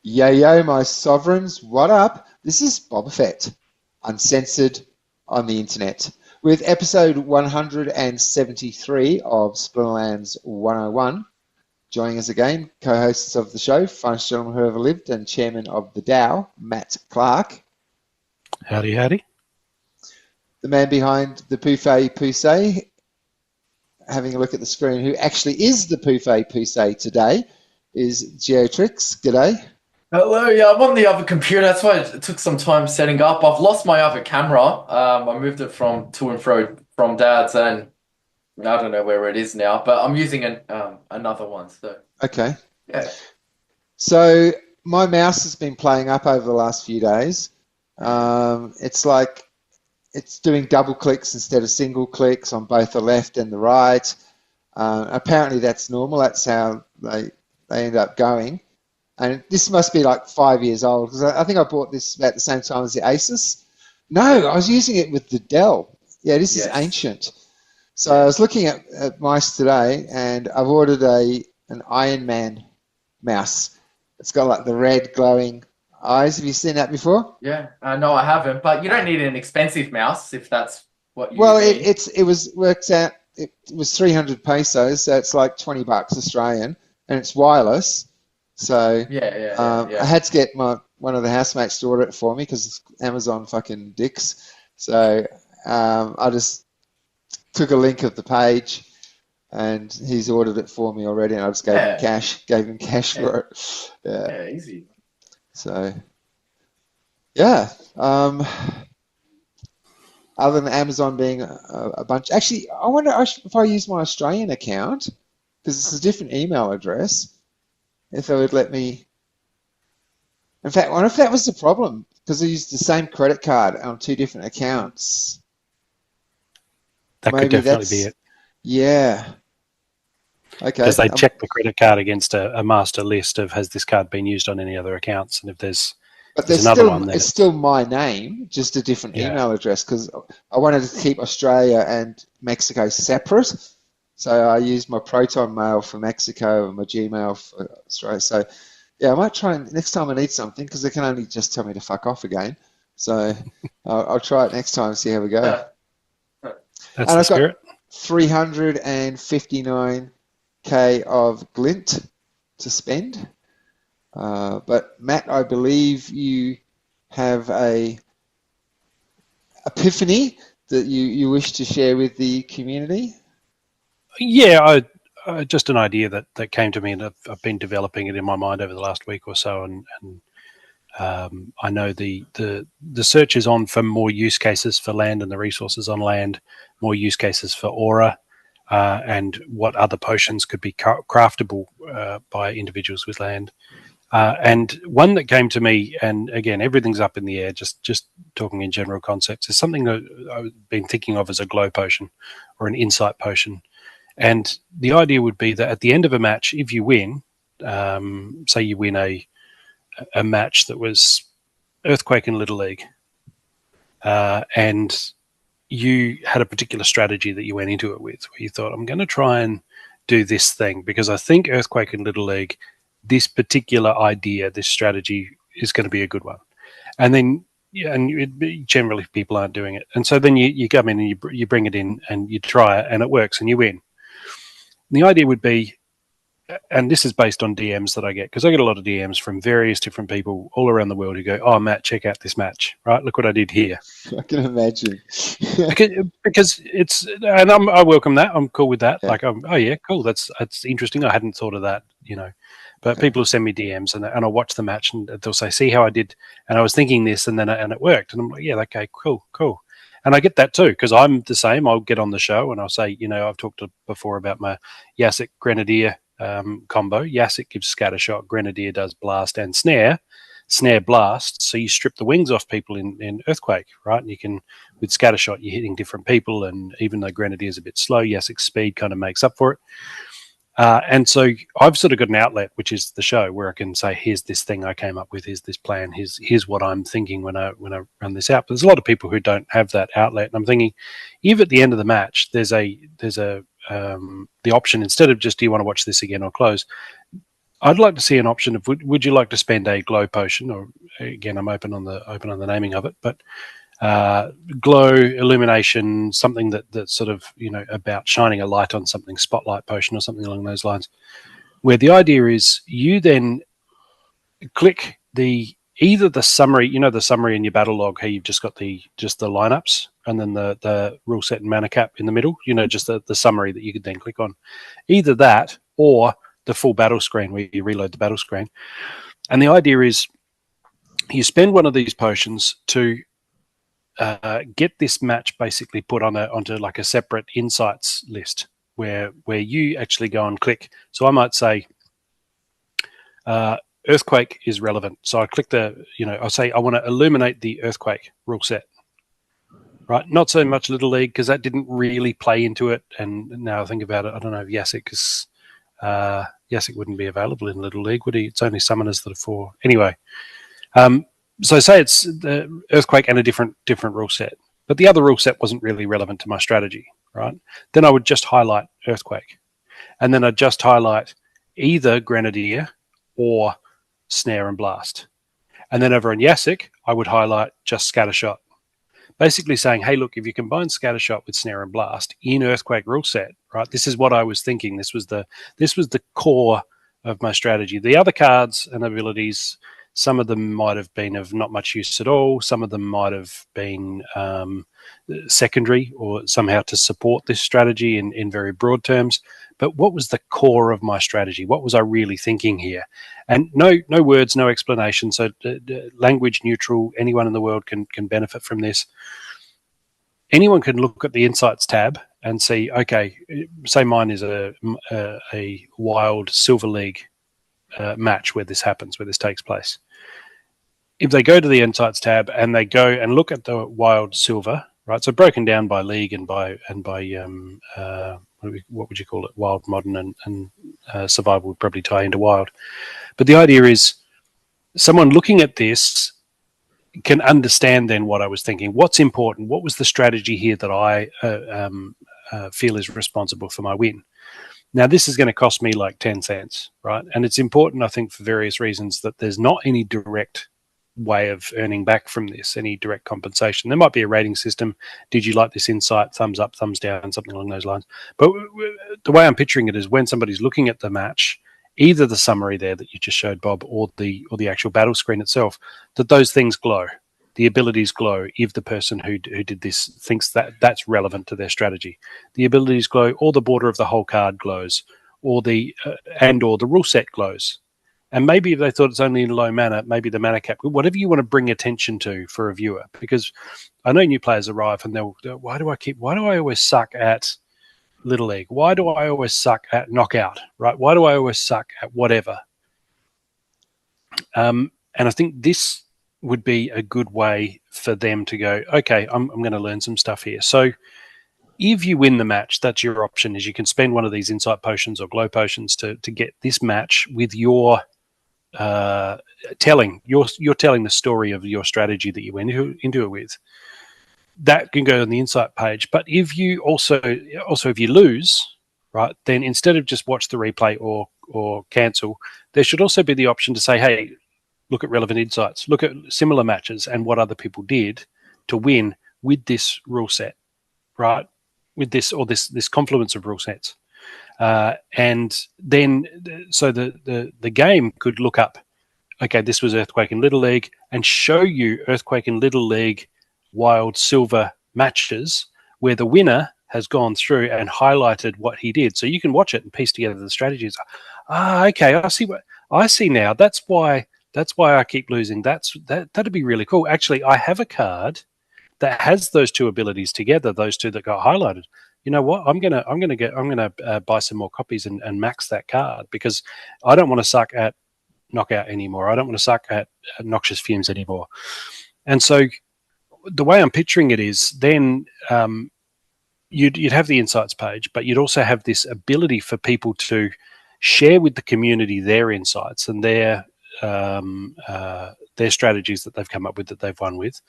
Yo, yo, my sovereigns, what up? This is Boba Fett, uncensored on the internet, with episode 173 of Splinterlands 101. Joining us again, co-hosts of the show, finest gentleman who ever lived, and chairman of the DAO, Matt Clarke. Howdy, howdy. The man behind the Poufet Poussey, having a look at the screen, who actually is the Poufet Poussey today, is Geotrix. G'day. Hello, yeah, I'm on the other computer. That's why it took some time setting up. I've lost my other camera. I moved it from to and fro from Dad's, and I don't know where it is now. But I'm using another one. So Okay. yeah, So my mouse has been playing up over the last few days. It's like it's doing double clicks instead of single clicks on both the left and the right. Apparently that's normal. That's how they end up going. And this must be like 5 years old, because I think I bought this about the same time as the Asus. No, I was using it with the Dell. Yeah, this is ancient. So I was looking at mice today, and I've ordered an Iron Man mouse. It's got like the red glowing eyes. Have you seen that before? yeah. No, I haven't. But you don't need an expensive mouse if that's what you Well, need. it was 300 pesos, so it's like $20 Australian, and it's wireless. So Yeah. I had to get one of the housemates to order it for me because Amazon fucking dicks. So I just took a link of the page, and he's ordered it for me already, and I just gave him cash for it. Yeah, easy. So yeah. Other than Amazon being a bunch, actually, I wonder if I use my Australian account, because it's a different email address, if they would let me. In fact, I wonder if that was the problem, because I used the same credit card on two different accounts. That could definitely be it. Yeah. Okay. Because they check the credit card against a master list of has this card been used on any other accounts, and if there's another one, then it's still my name, just a different email address, because I wanted to keep Australia and Mexico separate. So I used my Proton Mail for Mexico and my Gmail for Australia. So yeah, I might try and next time I need something, because they can only just tell me to fuck off again. So I'll try it next time and see how we go. That's the spirit. Got 359k of Glint to spend. But Matt, I believe you have a epiphany that you wish to share with the community. Yeah, just an idea that came to me, and I've been developing it in my mind over the last week or so, and I know the search is on for more use cases for land and the resources on land, more use cases for aura, and what other potions could be craftable by individuals with land. And one that came to me, and again, everything's up in the air, just talking in general concepts, is something that I've been thinking of as a glow potion or an insight potion. And the idea would be that at the end of a match, if you win, say you win a match that was Earthquake and Little League, and you had a particular strategy that you went into it with, where you thought, I'm going to try and do this thing because I think Earthquake and Little League, this particular idea, this strategy is going to be a good one. And then, generally people aren't doing it. And so then you come in and you bring it in and you try it and it works and you win. And the idea would be, and this is based on DMs that I get, because I get a lot of DMs from various different people all around the world who go, oh, Matt, check out this match, right? Look what I did here. I can imagine. because it's, and I welcome that. I'm cool with that. Yeah. Like, oh yeah, cool. That's interesting. I hadn't thought of that, But people will send me DMs and I'll watch the match and they'll say, see how I did, and I was thinking this and then and it worked. And I'm like, yeah, okay, cool. And I get that too, because I'm the same. I'll get on the show and I'll say, I've talked before about my Yassic Grenadier combo. Yassic gives scatter shot, Grenadier does blast and snare blast. So you strip the wings off people in Earthquake, right? And you can, with scatter shot, you're hitting different people. And even though Grenadier's a bit slow, Yassic's speed kind of makes up for it. And so I've sort of got an outlet, which is the show, where I can say, here's this thing I came up with, here's this plan, here's what I'm thinking when I run this out. But there's a lot of people who don't have that outlet. And I'm thinking, if at the end of the match, there's the option, instead of just, do you want to watch this again or close, I'd like to see an option of would you like to spend a glow potion, or again, I'm open on the naming of it, but glow, illumination, something that's sort of, about shining a light on something, spotlight potion or something along those lines, where the idea is you then click either the summary, the summary in your battle log, how you've just got the lineups, and then the rule set and mana cap in the middle, just the summary that you could then click on. Either that or the full battle screen where you reload the battle screen. And the idea is you spend one of these potions to get this match basically put onto like a separate insights list where you actually go and click. So I might say earthquake is relevant. So I click I'll say I want to illuminate the earthquake rule set. Right, not so much Little League because that didn't really play into it. And now I think about it, I don't know if Yasik, because Yasik wouldn't be available in Little League, would he? It's only summoners that are for. Anyway, so say it's the earthquake and a different rule set, but the other rule set wasn't really relevant to my strategy, right? Then I would just highlight earthquake, and then I'd just highlight either grenadier or snare and blast, and then over in Yasik I would highlight just scattershot, basically saying, hey, look, if you combine scattershot with snare and blast in earthquake rule set, right? This is what I was thinking. This was the core of my strategy. The other cards and abilities, some of them might have been of not much use at all. Some of them might have been secondary or somehow to support this strategy in very broad terms. But what was the core of my strategy? What was I really thinking here? And no words, no explanation. So language neutral. Anyone in the world can benefit from this. Anyone can look at the Insights tab and see, okay, say mine is a Wild Silver League match where this happens, where this takes place. If they go to the Insights tab and they go and look at the Wild Silver, right? So broken down by league and by what would you call it? Wild, Modern, and Survival would probably tie into Wild. But the idea is someone looking at this can understand then what I was thinking. What's important? What was the strategy here that I feel is responsible for my win? Now, this is going to cost me like 10 cents, right? And it's important, I think, for various reasons that there's not any direct way of earning back from this, any direct compensation. There might be a rating system. Did you like this insight? Thumbs up, thumbs down, something along those lines. But the way I'm picturing it is when somebody's looking at the match, either the summary there that you just showed, Bob, or the actual battle screen itself, that those things glow. The abilities glow if the person who did this thinks that that's relevant to their strategy. The abilities glow, or the border of the whole card glows, or the rule set glows. And maybe if they thought it's only in low mana, maybe the mana cap, whatever you want to bring attention to for a viewer. Because I know new players arrive and they'll, why do I always suck at Little League? Why do I always suck at Knockout? Right? Why do I always suck at whatever? And I think this would be a good way for them to go, okay, I'm going to learn some stuff here. So if you win the match, that's your option, is you can spend one of these insight potions or glow potions to get this match with your telling the story of your strategy that you went into it with. That can go on the insight page. But if you also if you lose, right, then instead of just watch the replay or cancel, there should also be the option to say, hey, look at relevant insights, look at similar matches and what other people did to win with this rule set, right? With this confluence of rule sets. And then so the game could look up, okay, this was Earthquake in Little League, and show you Earthquake in Little League Wild Silver matches where the winner has gone through and highlighted what he did. So you can watch it and piece together the strategies. Okay, I see now. That's why I keep losing. That'd be really cool. Actually, I have a card that has those two abilities together, those two that got highlighted. You know what? I'm gonna buy some more copies and max that card, because I don't want to suck at Knockout anymore. I don't want to suck at Noxious Fumes anymore. And so the way I'm picturing it is then you'd have the insights page, but you'd also have this ability for people to share with the community their insights and their strategies that they've come up with, that they've won with,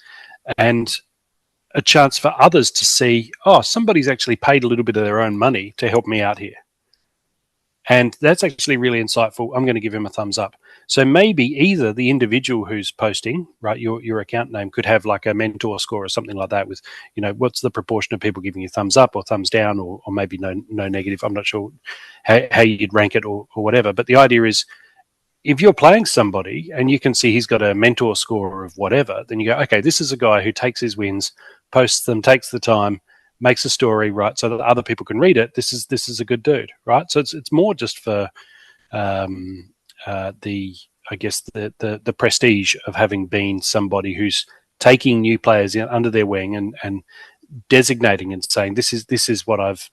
and a chance for others to see, oh, somebody's actually paid a little bit of their own money to help me out here. And that's actually really insightful. I'm going to give him a thumbs up. So maybe either the individual who's posting, right, your account name could have like a mentor score or something like that with, what's the proportion of people giving you thumbs up or thumbs down, or maybe no negative. I'm not sure how you'd rank it or whatever. But the idea is, if you're playing somebody and you can see he's got a mentor score of whatever, then you go, okay, this is a guy who takes his wins, posts them, takes the time, makes a story, right, so that other people can read it. This is a good dude, right? So it's more just for the prestige of having been somebody who's taking new players under their wing and designating and saying this is what I've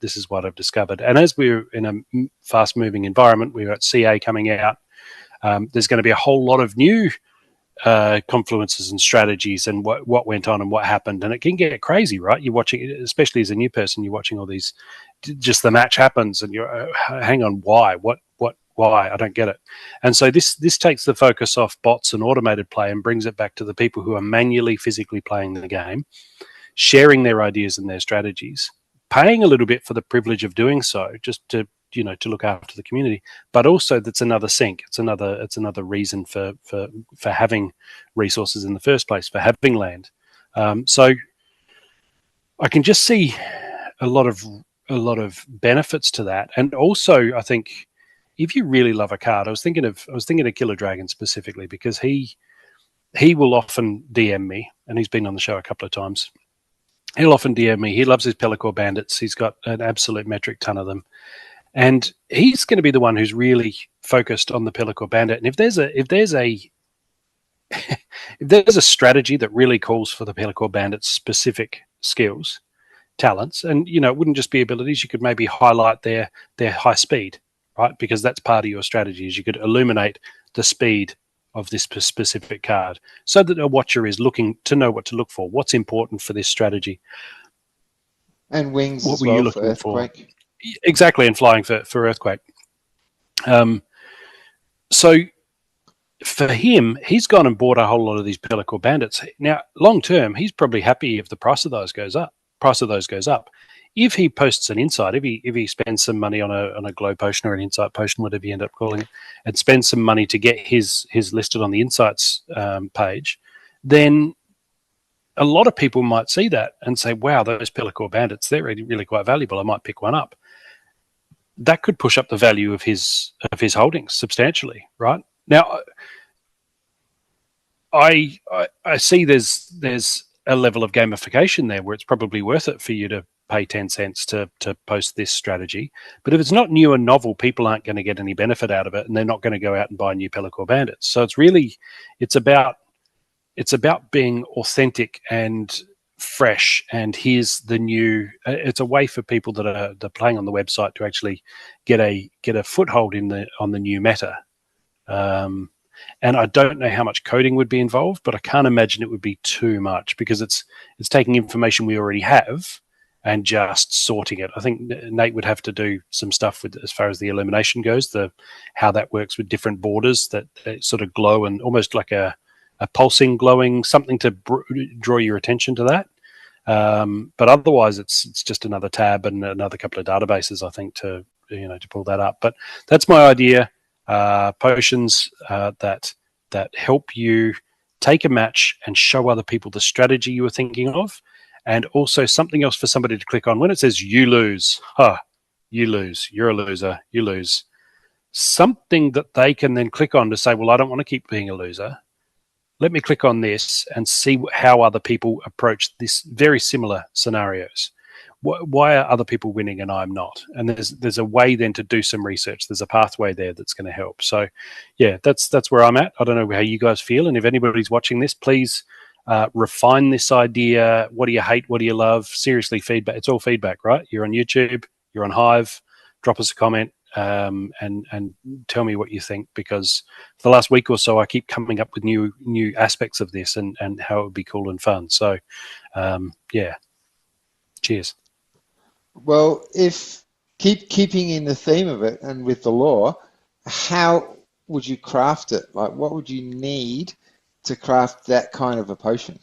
discovered. And as we're in a fast moving environment, we've got CA coming out. There's going to be a whole lot of new confluences and strategies and what went on and what happened, and it can get crazy, right? You're watching, especially as a new person, you're watching all these, just the match happens and you're hang on, why I don't get it. And so this takes the focus off bots and automated play and brings it back to the people who are manually physically playing the game, sharing their ideas and their strategies, paying a little bit for the privilege of doing so, just to look after the community, but also that's another sink. It's another reason for having resources in the first place, for having land. So I can just see a lot of benefits to that. And also, I think if you really love a card, I was thinking of Killer Dragon specifically, because he will often DM me, and he's been on the show a couple of times. He'll often DM me. He loves his Pellicor Bandits. He's got an absolute metric ton of them. And he's going to be the one who's really focused on the Pellicor Bandit. And if there's a strategy that really calls for the Pellicor Bandit's specific skills, talents, and it wouldn't just be abilities, you could maybe highlight their high speed, right? Because that's part of your strategy, is you could illuminate the speed of this specific card, so that a watcher is looking to know what to look for, what's important for this strategy. And wings what as well, were you looking for Earthquake? For? Exactly, and flying for Earthquake. So for him, he's gone and bought a whole lot of these Pellicor Bandits. Now, long term, he's probably happy if the price of those goes up. If he posts an insight, if he spends some money on a glow potion or an insight potion, whatever you end up calling it, and spends some money to get his listed on the insights page, then a lot of people might see that and say, wow, those Pellicor Bandits, they're really quite valuable. I might pick one up. That could push up the value of his holdings substantially, right? Now, I see there's a level of gamification there where it's probably worth it for you to pay 10 cents to post this strategy. But if it's not new and novel, people aren't going to get any benefit out of it, and they're not going to go out and buy new Pellicor Bandits. So it's about being authentic and fresh, and here's the new. It's a way for people that are playing on the website to actually get a foothold on the new meta. And I don't know how much coding would be involved, but I can't imagine it would be too much, because it's taking information we already have and just sorting it. I think Nate would have to do some stuff with, as far as the illumination goes, how that works with different borders that sort of glow, and almost like a pulsing, glowing, something to draw your attention to that. But otherwise, it's just another tab and another couple of databases, I think, to pull that up. But that's my idea. Potions that help you take a match and show other people the strategy you were thinking of, and also something else for somebody to click on when it says you lose. You lose. You're a loser. You lose. Something that they can then click on to say, well, I don't want to keep being a loser. Let me click on this and see how other people approach this very similar scenarios. Why are other people winning and I'm not? And there's a way then to do some research. There's a pathway there that's going to help. So, yeah, that's where I'm at. I don't know how you guys feel. And if anybody's watching this, please refine this idea. What do you hate? What do you love? Seriously, feedback. It's all feedback, right? You're on YouTube. You're on Hive. Drop us a comment. And tell me what you think, because for the last week or so I keep coming up with new aspects of this and how it would be cool and fun. So yeah, cheers. Well, if keeping in the theme of it and with the lore, how would you craft it? Like, what would you need to craft that kind of a potion?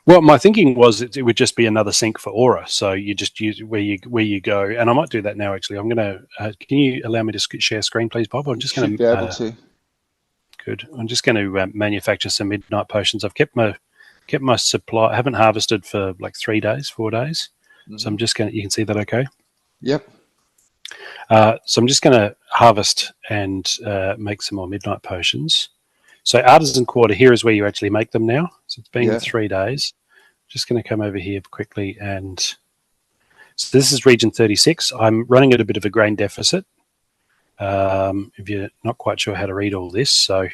Well, my thinking was it would just be another sync for Aura. So you just use where you go, and I might do that now. Actually, I'm going to. Can you allow me to share screen, please, Bob? I'm just going Should be able to. Good. I'm just going to manufacture some midnight potions. I've kept my supply. I haven't harvested for like 4 days. So I'm just going to. You can see that, okay? Yep. So I'm just going to harvest and make some more midnight potions. So Artisan Quarter here is where you actually make them now. So it's been 3 days. Just going to come over here quickly, and so this is region 36. I'm running at a bit of a grain deficit. If you're not quite sure how to read all this, so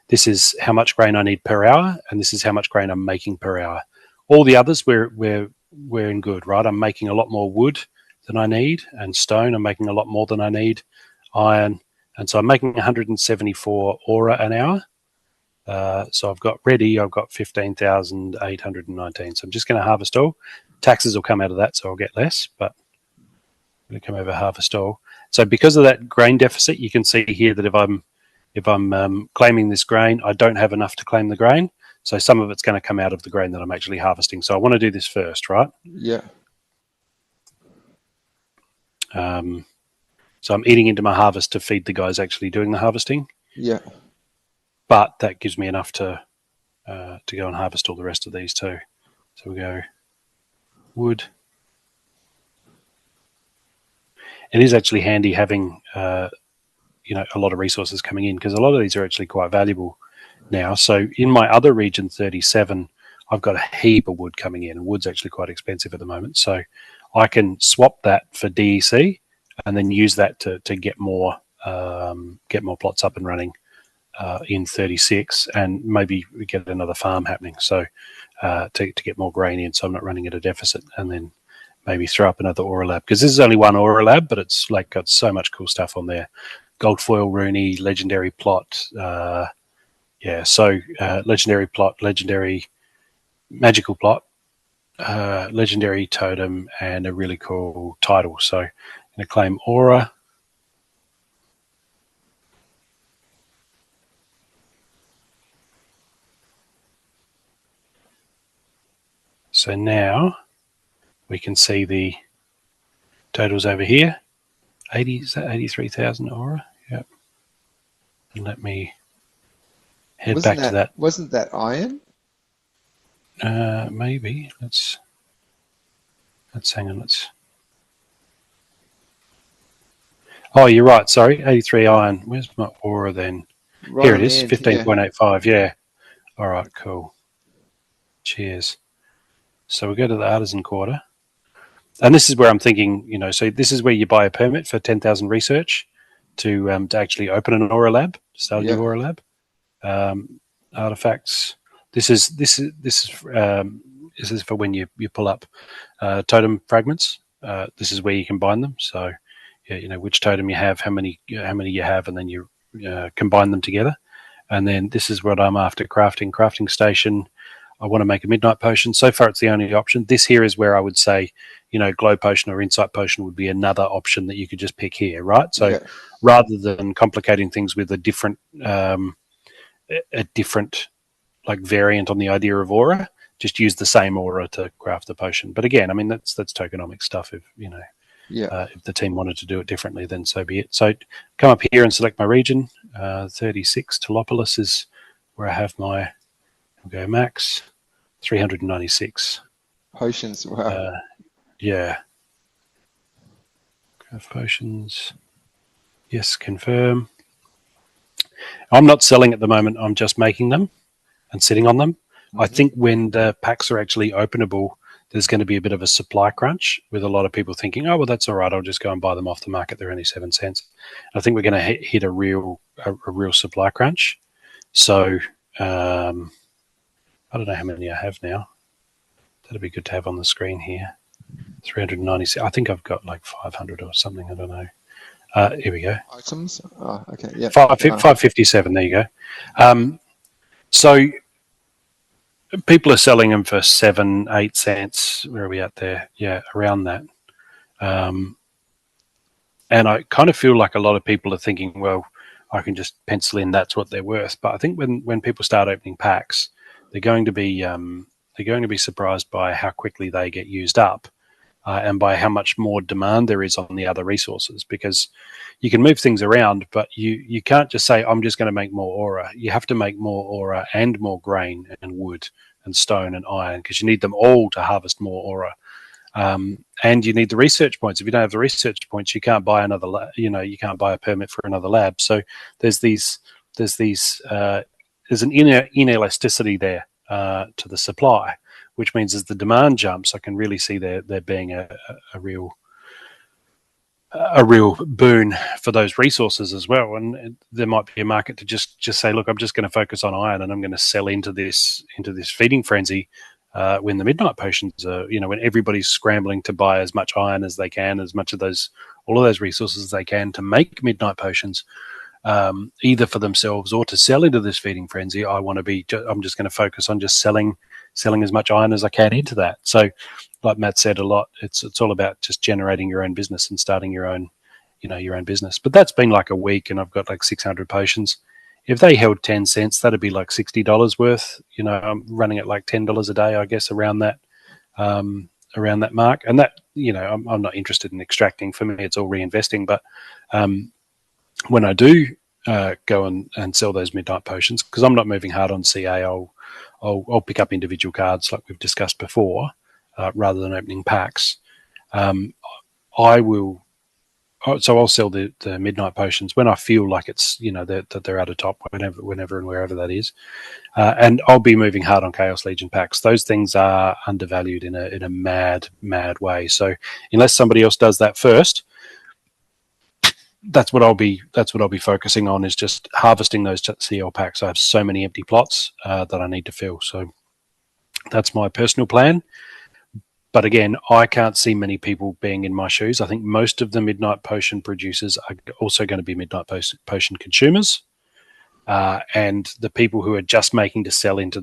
this is how much grain I need per hour, and this is how much grain I'm making per hour. All the others we're in good, right? I'm making a lot more wood than I need, and stone I'm making a lot more than I need, iron, and so I'm making 174 aura an hour. So I've got 15,819. So I'm just going to harvest all. Taxes will come out of that, so I'll get less, but I'm going to come over harvest all. So because of that grain deficit, you can see here that if I'm claiming this grain, I don't have enough to claim the grain. So some of it's going to come out of the grain that I'm actually harvesting. So I want to do this first, right? Yeah. So I'm eating into my harvest to feed the guys actually doing the harvesting. Yeah. But that gives me enough to go and harvest all the rest of these too. So we go wood. It is actually handy having a lot of resources coming in, because a lot of these are actually quite valuable now. So in my other region 37, I've got a heap of wood coming in, and wood's actually quite expensive at the moment. So I can swap that for DEC and then use that to get more plots up and running in 36, and maybe we get another farm happening. So to get more grain in, so I'm not running at a deficit, and then maybe throw up another Aura Lab, because this is only one Aura Lab, but it's like got so much cool stuff on there. Gold foil Rooney, legendary plot, legendary plot, legendary magical plot, legendary totem, and a really cool title. So I'm going to claim Aura. So now we can see the totals over here. 83,000 aura? Yep. And let me head back to that. Wasn't that iron? Maybe. Let's hang on. Oh, you're right. Sorry. 83 iron. Where's my aura then? Right, here it is. 15.85. Yeah. All right. Cool. Cheers. So we go to the Artisan Quarter. And this is where I'm thinking, so this is where you buy a permit for 10,000 research to actually open an Aura Lab, start a new Aura Lab. Artifacts. This is for when you pull up totem fragments. This is where you combine them. So, which totem you have, how many you have, and then you combine them together. And then this is what I'm after: crafting station. I want to make a midnight potion. So far, it's the only option. This here is where I would say, glow potion or insight potion would be another option that you could just pick here, right? So rather than complicating things with a different like variant on the idea of aura, just use the same aura to craft the potion. But again, I mean, that's tokenomic stuff. If if the team wanted to do it differently, then so be it. So come up here and select my region. 36 Telopolis is where I have my. We'll go max 396 potions. Wow. Craft potions. Yes, confirm. I'm not selling at the moment. I'm just making them and sitting on them. I think when the packs are actually openable, there's going to be a bit of a supply crunch, with a lot of people thinking, oh, well, that's all right, I'll just go and buy them off the market. They're only 7 cents. I think we're going to hit a real supply crunch. So I don't know how many I have now. That'd be good to have on the screen here. 396. I think I've got like 500 or something. I don't know. Here we go. Items. Oh, okay. Yeah. 557. There you go. So people are selling them for 7, 8 cents. Where are we at there? Yeah, around that. And I kind of feel like a lot of people are thinking, well, I can just pencil in that's what they're worth. But I think when people start opening packs, they're going to be they're going to be surprised by how quickly they get used up, and by how much more demand there is on the other resources, because you can move things around, but you can't just say, I'm just going to make more aura. You have to make more aura and more grain and wood and stone and iron, because you need them all to harvest more aura. And you need the research points. If you don't have the research points, you can't buy another you can't buy a permit for another lab. So there's an inelasticity there to the supply, which means as the demand jumps, I can really see there being a real boon for those resources as well. And there might be a market to just say, look, I'm just going to focus on iron, and I'm going to sell into this feeding frenzy when the midnight potions are, when everybody's scrambling to buy as much iron as they can, as much of all of those resources as they can to make midnight potions, either for themselves or to sell into this feeding frenzy. I'm just going to focus on just selling as much iron as I can into that. So, like Matt said a lot, it's all about just generating your own business and starting your own business. But that's been like a week, and I've got like 600 potions. If they held 10 cents, that'd be like $60 worth. I'm running at like $10 a day, I guess, around that mark. And that, I'm not interested in extracting. For me, it's all reinvesting. But when I do go and sell those midnight potions, because I'm not moving hard on CA, I'll pick up individual cards like we've discussed before, rather than opening packs. So I'll sell the midnight potions when I feel like it's that they're at a top, whenever and wherever that is, and I'll be moving hard on Chaos Legion packs. Those things are undervalued in a mad way. So unless somebody else does that first, that's what I'll be focusing on, is just harvesting those CL packs. I have so many empty plots that I need to fill. So that's my personal plan. But again, I can't see many people being in my shoes. I think most of the midnight potion producers are also going to be midnight potion consumers, and the people who are just making to sell into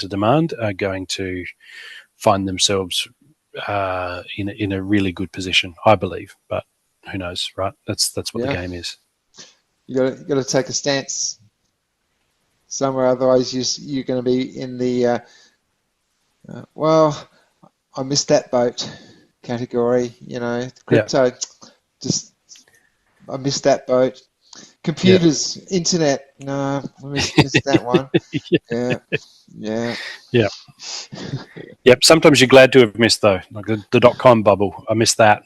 demand are going to find themselves in a really good position, I believe. But who knows, right? That's what the game is. You got to take a stance somewhere, otherwise you're going to be in the I missed that boat category, crypto. Just, I missed that boat. Computers, internet, no, I missed that one. Yeah. Yep. Sometimes you're glad to have missed, though, like the .com bubble. I missed that.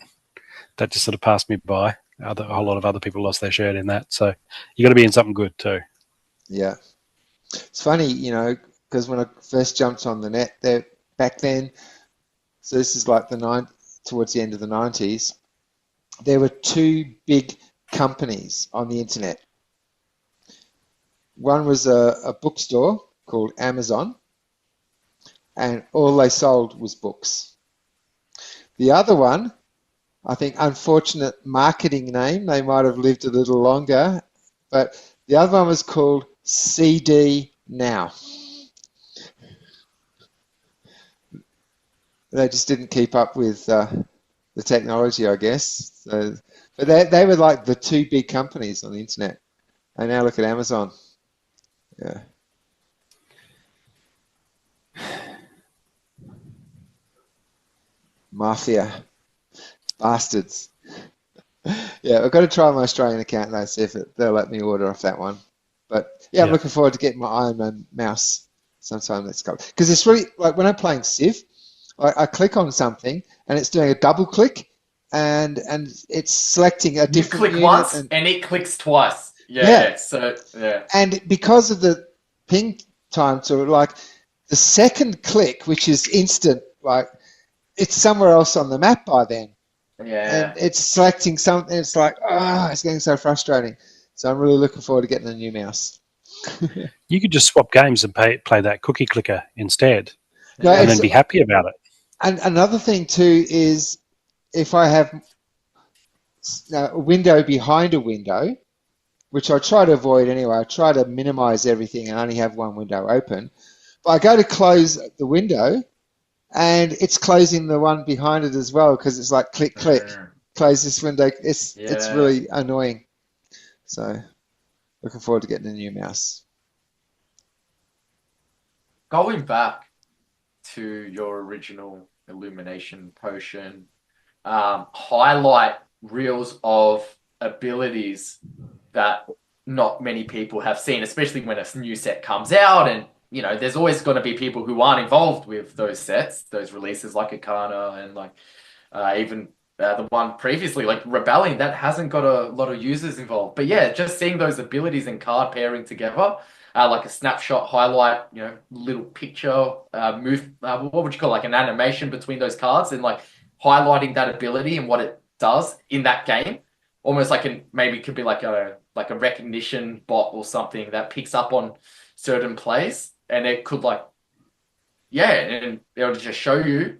That just sort of passed me by. A whole lot of other people lost their shirt in that. So you got to be in something good too. Yeah. It's funny, because when I first jumped on the net there back then, so this is like towards the end of the 90s, there were two big companies on the internet. One was a bookstore called Amazon, and all they sold was books. The other one, I think, unfortunate marketing name, they might have lived a little longer, but the other one was called CD Now. They just didn't keep up with the technology, I guess. So, but they were like the two big companies on the internet. And now look at Amazon. Yeah. Mafia. Bastards. Yeah, I've got to try my Australian account though, see if they'll let me order off that one. But yeah, I'm looking forward to getting my Iron Man mouse sometime next couple. Because it's really, like when I'm playing Civ, I click on something and it's doing a double click and it's selecting a different unit. You click once and it clicks twice. Yeah. So, yeah. And because of the ping time to like the second click, which is instant, like it's somewhere else on the map by then. Yeah. And it's selecting something. It's like, it's getting so frustrating. So I'm really looking forward to getting a new mouse. You could just swap games and play that cookie clicker instead, No, and then be happy about it. And another thing too is if I have a window behind a window, which I try to avoid anyway, I try to minimize everything and only have one window open. But I go to close the window and it's closing the one behind it as well because it's like click, close this window. It's really annoying. So looking forward to getting a new mouse. Going back to your original illumination potion, highlight reels of abilities that not many people have seen, especially when a new set comes out. And, you know, there's always going to be people who aren't involved with those sets, those releases like Akana and like even the one previously, like Rebellion, that hasn't got a lot of users involved. But yeah, just seeing those abilities and card pairing together, like a snapshot highlight, you know, little picture, move, what would you call it? Like an animation between those cards and like highlighting that ability and what it does in that game. Almost like maybe it could be like a recognition bot or something that picks up on certain plays, and it could like, yeah, and it'll just show you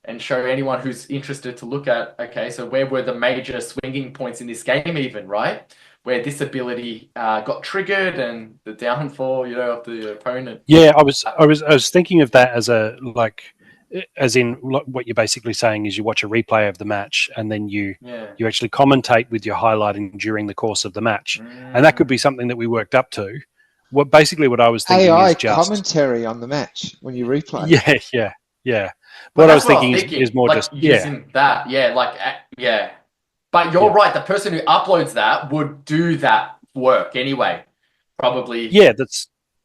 and show anyone who's interested to look at, okay, so where were the major swinging points in this game even, right? Where this ability got triggered and the downfall, you know, of the opponent. Yeah, I was thinking of that as in what you're basically saying is you watch a replay of the match and then you actually commentate with your highlighting during the course of the match, and that could be something that we worked up to. What I was thinking AI is just commentary on the match when you replay. Yeah. What I was thinking is more like just using that, But you're right. The person who uploads that would do that work anyway, probably.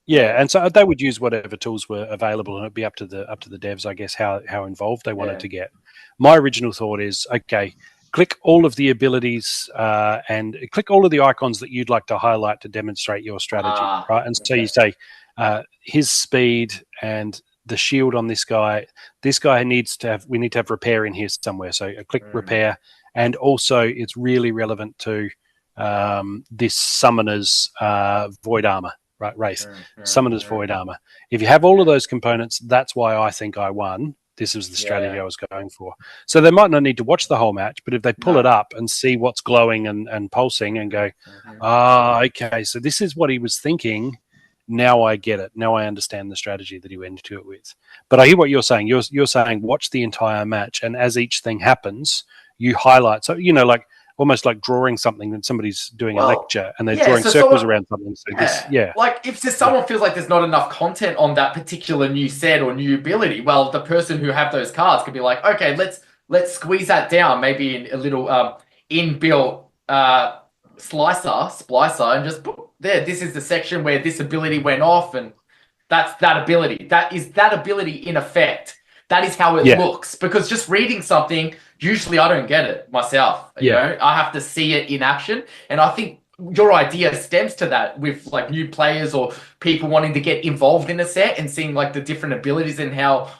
And so they would use whatever tools were available, and it'd be up to the devs, I guess, how involved they wanted to get. My original thought is, okay, click all of the abilities and click all of the icons that you'd like to highlight to demonstrate your strategy, right? And so you say his speed and the shield on this guy. This guy we need to have repair in here somewhere. So click repair, and also it's really relevant to this summoner's void armor. Right, race. Summoner's void armor. If you have all of those components, that's why I think I won. This was the strategy I was going for. So they might not need to watch the whole match, but if they pull it up and see what's glowing and pulsing and go, okay, so this is what he was thinking. Now I get it. Now I understand the strategy that he went into it with. But I hear what you're saying. You're saying watch the entire match, and as each thing happens, you highlight. So, you know, like almost like drawing something when somebody's doing a lecture and they're drawing circles around something. So like if someone feels like there's not enough content on that particular new set or new ability, well, the person who have those cards could be like, okay, let's squeeze that down, maybe in a little inbuilt splicer, and just put there. This is the section where this ability went off, and that's that ability. That is that ability in effect. That is how it looks. Because just reading something, usually I don't get it myself. You know, I have to see it in action. And I think your idea stems to that with like new players or people wanting to get involved in a set and seeing like the different abilities and how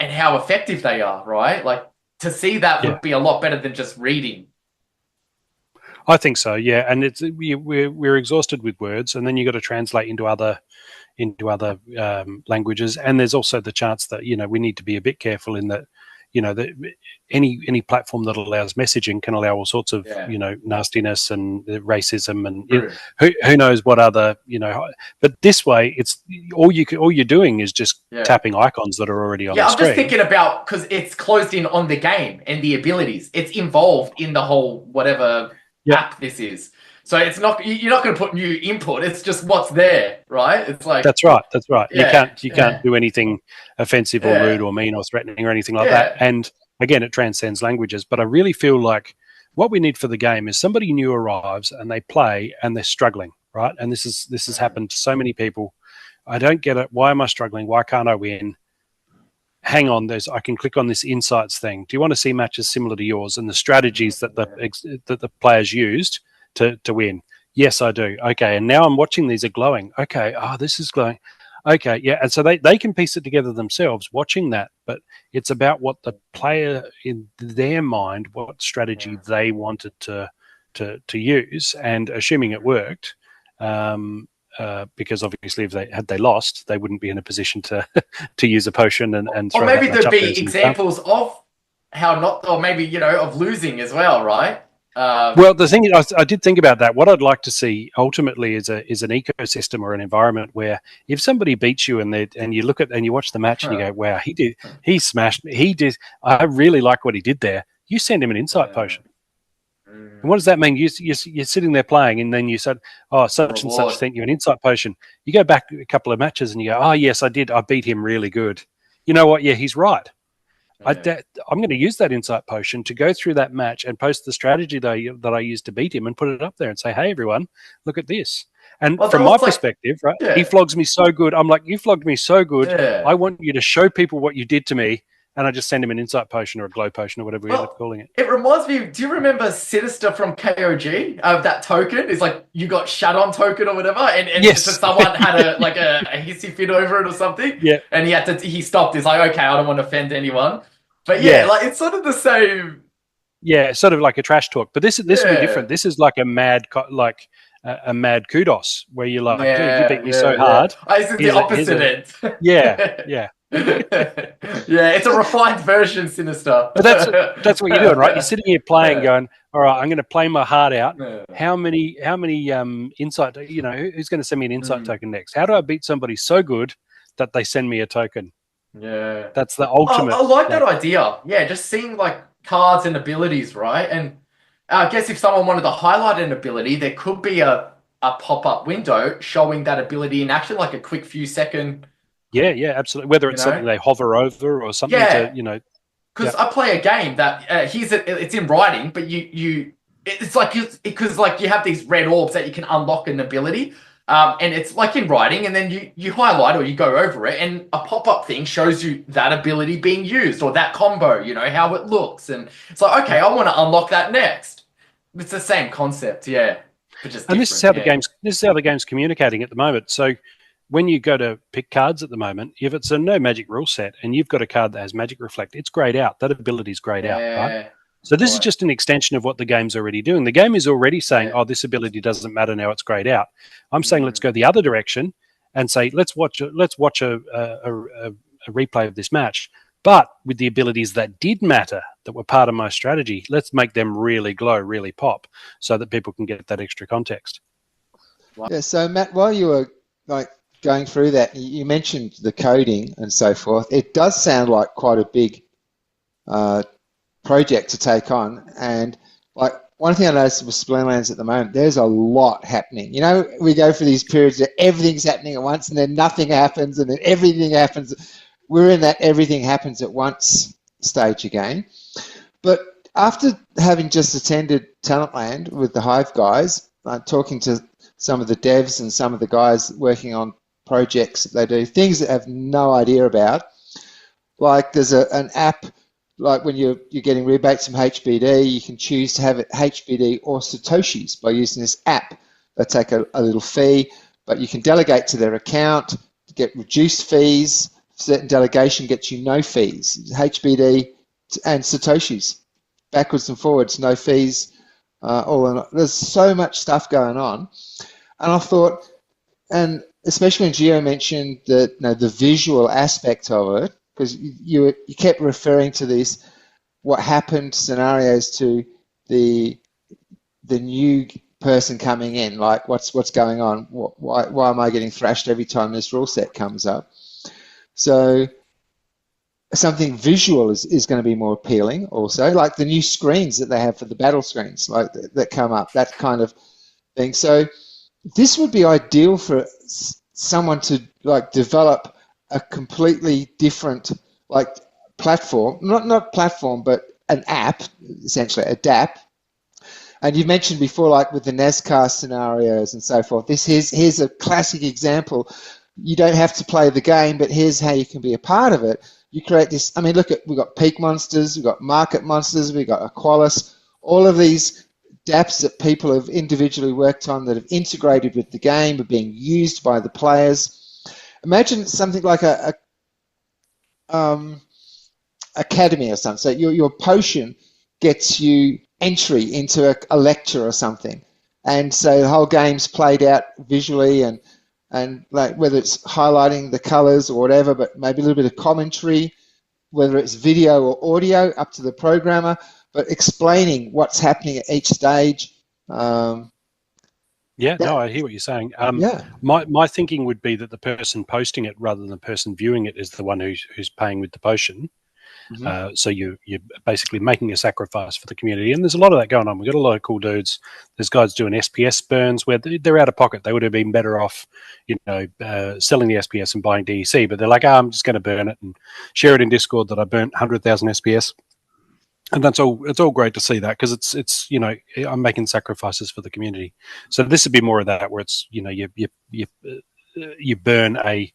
effective they are, right? Like to see that would be a lot better than just reading. I think so, yeah. And it's we're exhausted with words, and then you got to translate into other languages. And there's also the chance that, you know, we need to be a bit careful in that, you know, that any platform that allows messaging can allow all sorts of, you know, nastiness and racism and you know, who knows what other, you know. But this way, it's all you're doing is just tapping icons that are already on the screen. I'm just thinking about because it's closed in on the game and the abilities. It's involved in the whole whatever app this is. So it's not you're not going to put new input. It's just what's there, right? It's like that's right. You can't do anything offensive or rude or mean or threatening or anything like that. And again, it transcends languages. But I really feel like what we need for the game is somebody new arrives and they play and they're struggling, right? And this has happened to so many people. I don't get it. Why am I struggling? Why can't I win? Hang on, I can click on this insights thing. Do you want to see matches similar to yours and the strategies that the players used to win? Yes, I do. Okay, and now I'm watching these are glowing. Okay, this is glowing. Okay, yeah, and so they can piece it together themselves watching that, but it's about what the player in their mind, what strategy they wanted to use, and assuming it worked, because obviously if they lost, they wouldn't be in a position to use a potion and throw. Or maybe there'd be examples of how not, or maybe, you know, of losing as well, right? Well, the thing is, I did think about that. What I'd like to see ultimately is an ecosystem or an environment where if somebody beats you and you look at and you watch the match and you go, "Wow, he smashed me. He did. I really like what he did there." You send him an insight potion. And what does that mean? You're sitting there playing, and then you said, "Oh, such and such sent you an insight potion." You go back a couple of matches and you go, "Oh, yes, I did. I beat him really good." you know what? Yeah, he's right. Yeah. I'm going to use that insight potion to go through that match and post the strategy that I used to beat him and put it up there and say, hey, everyone, look at this. And Well, from that my was like, perspective, right, he yeah, flogs me so good. I'm like, you flogged me so good. yeah. I want you to show people what you did to me. And I just send him an insight potion or a glow potion or whatever we end up Well, calling it. it reminds me. Do you remember Sinister from KOG? That token is like you got shut on token or whatever, and Yes. so someone had a hissy fit over it or something, Yeah. and he stopped. He's like, okay, I don't want to offend anyone, but Yeah. like it's sort of the same. Yeah, sort of like a trash talk. But this will be different. This is like a mad kudos where you're like, dude, you beat me so hard. It's the opposite end. Yeah. Yeah, it's a refined version, Sinister. But that's what you're doing, right? You're sitting here playing, going, all right, I'm going to play my heart out. Yeah. How many insight? Who's going to send me an insight token next? How do I beat somebody so good that they send me a token? Yeah, that's the ultimate. I like that idea. Yeah, just seeing like cards and abilities, right? And I guess if someone wanted to highlight an ability, there could be a pop-up window showing that ability in action, like a quick few second. Yeah, absolutely. Whether it's something they hover over or something to, Because I play a game that it's in writing, but it's like because like you have these red orbs that you can unlock an ability, and it's like in writing, and then you highlight or you go over it, and a pop-up thing shows you that ability being used or that combo, how it looks, and it's like, okay, I want to unlock that next. It's the same concept, yeah. But just and this is how the game's communicating at the moment. So when you go to pick cards at the moment, if it's a no magic rule set and you've got a card that has magic reflect, it's grayed out. That ability's grayed out, right? So this is just an extension of what the game's already doing. The game is already saying, oh, this ability doesn't matter now, it's grayed out. I'm saying let's go the other direction and say let's watch a replay of this match, but with the abilities that did matter, that were part of my strategy, let's make them really glow, really pop, so that people can get that extra context. Yeah. So Matt, while you were going through that, you mentioned the coding and so forth. It does sound like quite a big project to take on. And like one thing I noticed with Splinterlands at the moment, there's a lot happening. We go through these periods where everything's happening at once and then nothing happens and then everything happens. We're in that everything happens at once stage again. But after having just attended Talentland with the Hive guys, talking to some of the devs and some of the guys working on projects that they do, things that I have no idea about, like there's an app, like when you're getting rebates from HBD, you can choose to have it HBD or Satoshis by using this app. They take a little fee, but you can delegate to their account, get reduced fees. Certain delegation gets you no fees. HBD and Satoshis, backwards and forwards, no fees. There's so much stuff going on. And I thought, and especially when Gio mentioned the visual aspect of it, because you kept referring to these what happened scenarios to the new person coming in, like what's going on, why am I getting thrashed every time this rule set comes up? So something visual is going to be more appealing also, like the new screens that they have for the battle screens, like that come up, that kind of thing. So this would be ideal for someone to develop a completely different platform, not platform, but an app, essentially a DApp. And you mentioned before, like with the NASCAR scenarios and so forth, here's a classic example. You don't have to play the game, but here's how you can be a part of it. You create this, we've got Peak Monsters, we've got Market Monsters, we've got Aqualis, all of these DApps that people have individually worked on that have integrated with the game, are being used by the players. Imagine something like a academy or something. So your potion gets you entry into a lecture or something. And so the whole game's played out visually and like whether it's highlighting the colors or whatever, but maybe a little bit of commentary, whether it's video or audio, up to the programmer, but explaining what's happening at each stage. I hear what you're saying. Yeah. My thinking would be that the person posting it rather than the person viewing it is the one who's paying with the potion. So you're basically making a sacrifice for the community, and there's a lot of that going on. We've got a lot of cool dudes. There's guys doing SPS burns where they're out of pocket. They would have been better off, selling the SPS and buying DEC, but they're like, I'm just going to burn it and share it in Discord that I burnt 100,000 SPS. And that's all. It's all great to see that, because it's I'm making sacrifices for the community. So this would be more of that, where it's you burn a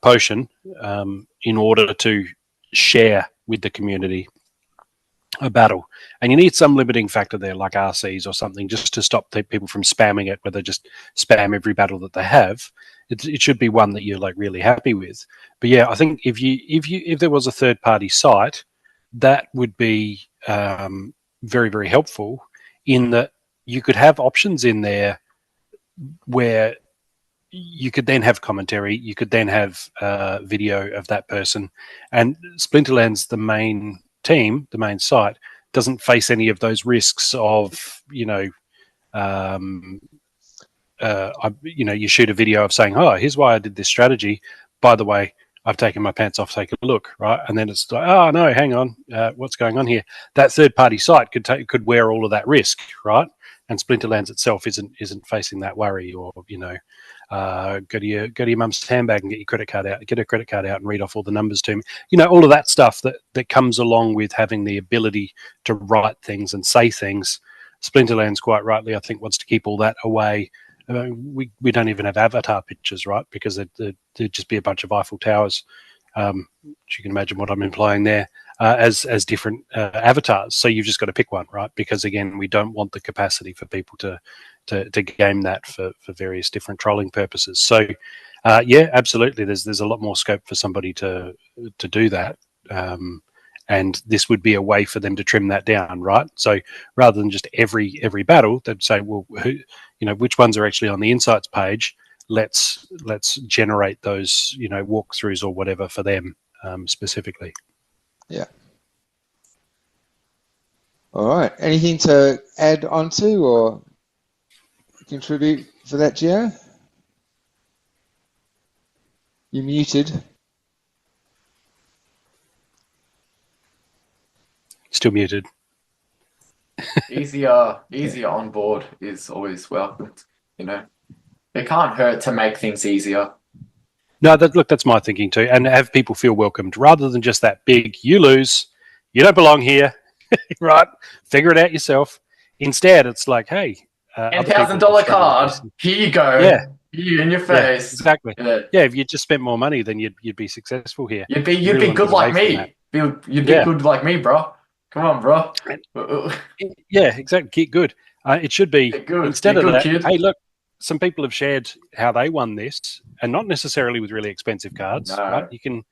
potion in order to share with the community a battle, and you need some limiting factor there, like RCs or something, just to stop people from spamming it, where they just spam every battle that they have. It should be one that you're like really happy with. But yeah, I think if there was a third party site, that would be very, very helpful, in that you could have options in there where you could then have commentary, you could then have video of that person, and Splinterlands, the main team, the main site, doesn't face any of those risks of you shoot a video of saying, oh, here's why I did this strategy, by the way, I've taken my pants off, take a look, right? And then it's like, oh no, hang on, what's going on here? That third party site could wear all of that risk, right? And Splinterlands itself isn't facing that worry, or go to your mum's handbag and get a credit card out and read off all the numbers to me. All of that stuff that comes along with having the ability to write things and say things. Splinterlands, quite rightly, I think, wants to keep all that away. We don't even have avatar pictures, right? Because there'd just be a bunch of Eiffel Towers. You can imagine what I'm implying there, as different avatars. So you've just got to pick one, right? Because again, we don't want the capacity for people to game that for various different trolling purposes. So yeah, absolutely. There's a lot more scope for somebody to do that. And this would be a way for them to trim that down, right? So rather than just every battle, they'd say, well, which ones are actually on the insights page? Let's generate those, walkthroughs or whatever for them specifically. Yeah. All right. Anything to add onto or contribute for that, Gio? You're muted. Still muted. Easier on board is always welcomed. It can't hurt to make things easier. No, that's my thinking too, and have people feel welcomed rather than just that big, you lose, you don't belong here, right? Figure it out yourself. Instead, it's like, hey, $10,000 card. Here you go. Yeah. You in your face. Yeah, exactly. Yeah, if you just spent more money, then you'd be successful here. You'd be good like me. You'd be good like me, bro. Come on, bro. Yeah, exactly. Get good. It should be instead of that. Kid. Hey, look, some people have shared how they won this, and not necessarily with really expensive cards. No. Right? You can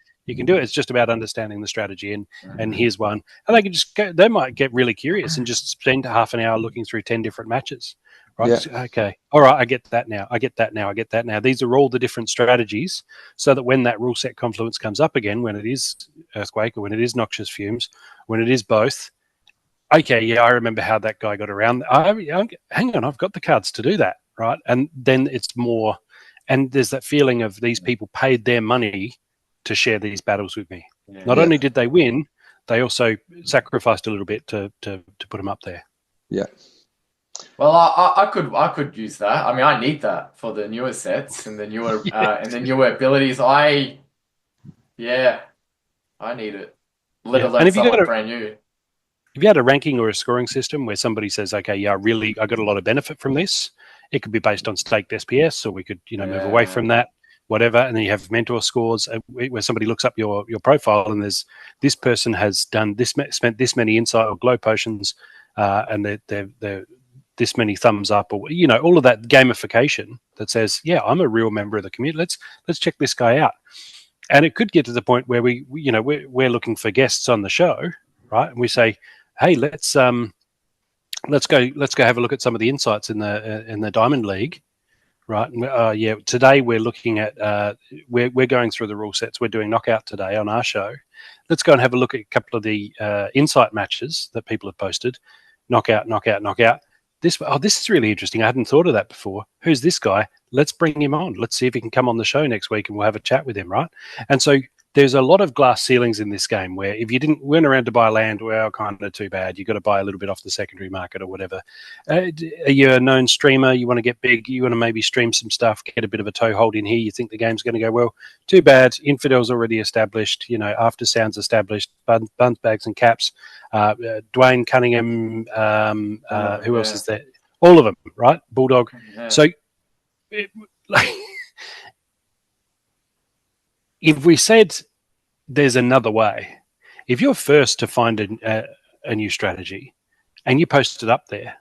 do it. It's just about understanding the strategy, and here's one. And they can just go. They might get really curious and just spend half an hour looking through 10 different matches. Right? Yeah. Okay. All right. I get that now. I get that now. These are all the different strategies, so that when that rule set confluence comes up again, when it is Earthquake or when it is Noxious Fumes, when it is both, okay, yeah, I remember how that guy got around. Hang on, I've got the cards to do that, right? And then it's more, and there's that feeling of these people paid their money to share these battles with me. Yeah. Not only did they win, they also sacrificed a little bit to put them up there. Yeah. Well, I could use that. I mean, I need that for the newer sets and the newer and the newer abilities. I need it. Let alone something brand new. If you had a ranking or a scoring system where somebody says, okay, yeah, I got a lot of benefit from this, it could be based on staked SPS, or we could, move away from that, whatever. And then you have mentor scores where somebody looks up your profile and there's this person has done this, spent this many insight or glow potions, and they're this many thumbs up, or all of that gamification that says, yeah, I'm a real member of the community. Let's check this guy out. And it could get to the point where we're looking for guests on the show, right? And we say, hey, let's go have a look at some of the insights in the Diamond League, right? And, today we're looking at we're going through the rule sets. We're doing knockout today on our show. Let's go and have a look at a couple of the insight matches that people have posted. Knockout. This is really interesting. I hadn't thought of that before. Who's this guy? Let's bring him on. Let's see if he can come on the show next week and we'll have a chat with him, right? And so there's a lot of glass ceilings in this game where if you weren't around to buy land, well, kind of too bad. You've got to buy a little bit off the secondary market or whatever. Are you a known streamer? You want to get big? You want to maybe stream some stuff, get a bit of a toehold in here? You think the game's going to go well? Too bad. Infidel's already established. After Sound's established. Buns, Bags and Caps. Dwayne Cunningham. Who else is there? All of them, right? Bulldog. Yeah. So, if we said there's another way, if you're first to find a new strategy and you post it up there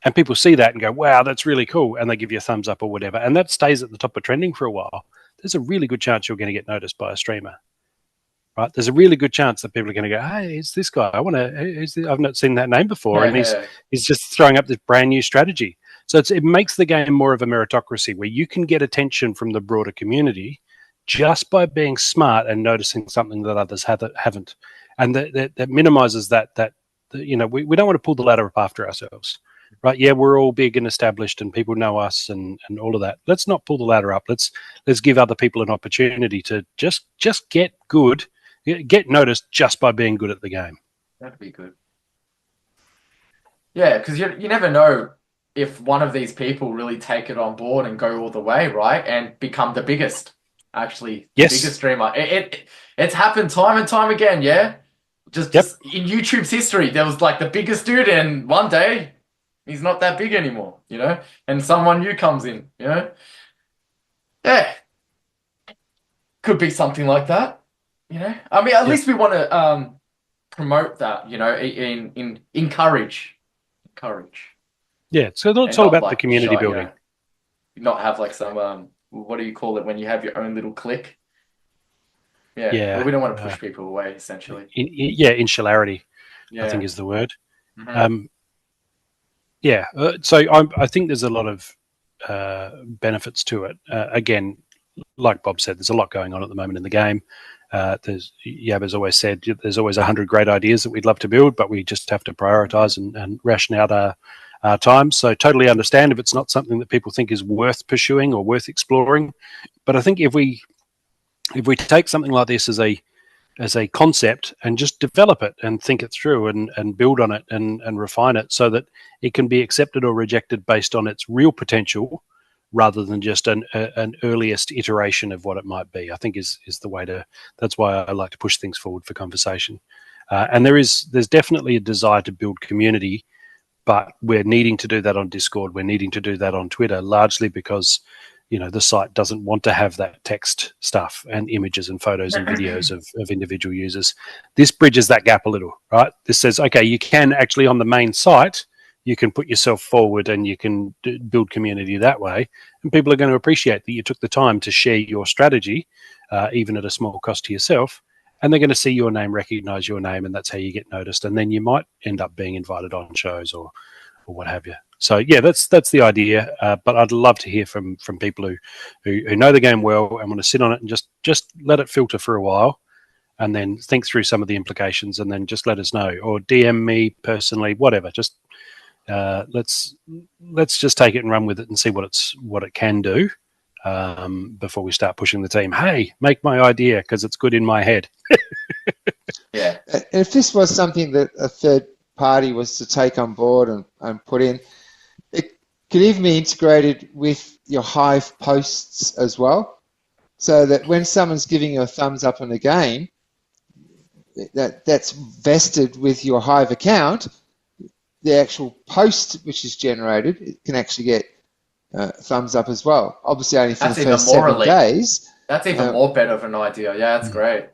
and people see that and go, wow, that's really cool, and they give you a thumbs up or whatever, and that stays at the top of trending for a while, there's a really good chance you're going to get noticed by a streamer, right? There's a really good chance that people are going to go, hey, it's this guy. I've not seen that name before. And he's just throwing up this brand new strategy. So it makes the game more of a meritocracy where you can get attention from the broader community just by being smart and noticing something that others haven't. And that minimizes that we don't want to pull the ladder up after ourselves, right? Yeah, we're all big and established and people know us and all of that. Let's not pull the ladder up. Let's give other people an opportunity to just get good, get noticed just by being good at the game. That'd be good. Yeah, because you never know if one of these people really take it on board and go all the way, right? And become the biggest. Actually, the biggest streamer. It's happened time and time again, yeah? Just in YouTube's history, there was like the biggest dude, and one day he's not that big anymore, and someone new comes in, Yeah. Could be something like that, I mean, at least we want to promote that, encourage. Yeah, so it's all about the community building. Not have like some... what do you call it when you have your own little clique? Yeah. Well, we don't want to push people away, essentially. Insularity, I think is the word. Mm-hmm. So I think there's a lot of benefits to it. Again, like Bob said, there's a lot going on at the moment in the game. Yabba's always said there's always 100 great ideas that we'd love to build, but we just have to prioritize and ration out our time. So totally understand if it's not something that people think is worth pursuing or worth exploring. But I think if we take something like this as a concept and just develop it and think it through and build on it and refine it so that it can be accepted or rejected based on its real potential rather than just an earliest iteration of what it might be, I think is the way to. That's why I like to push things forward for conversation. And there's definitely a desire to build community, but we're needing to do that on Discord. We're needing to do that on Twitter, largely because, the site doesn't want to have that text stuff and images and photos and videos of individual users. This bridges that gap a little, right? This says, okay, you can actually on the main site, you can put yourself forward and you can build community that way. And people are going to appreciate that you took the time to share your strategy, even at a small cost to yourself. And they're going to see your name, recognize your name, and that's how you get noticed. And then you might end up being invited on shows or what have you. So yeah, that's the idea. But I'd love to hear from people who know the game well and want to sit on it and just let it filter for a while, and then think through some of the implications, and then just let us know or DM me personally, whatever. Just let's just take it and run with it and see what it can do. Before we start pushing the team, hey, make my idea because it's good in my head. Yeah. If this was something that a third party was to take on board and put in, it could even be integrated with your Hive posts as well, so that when someone's giving you a thumbs up on a game, that's vested with your Hive account. The actual post which is generated, it can actually get thumbs up as well. Obviously, only for the first 7 days. That's even more better of an idea. Yeah, that's great.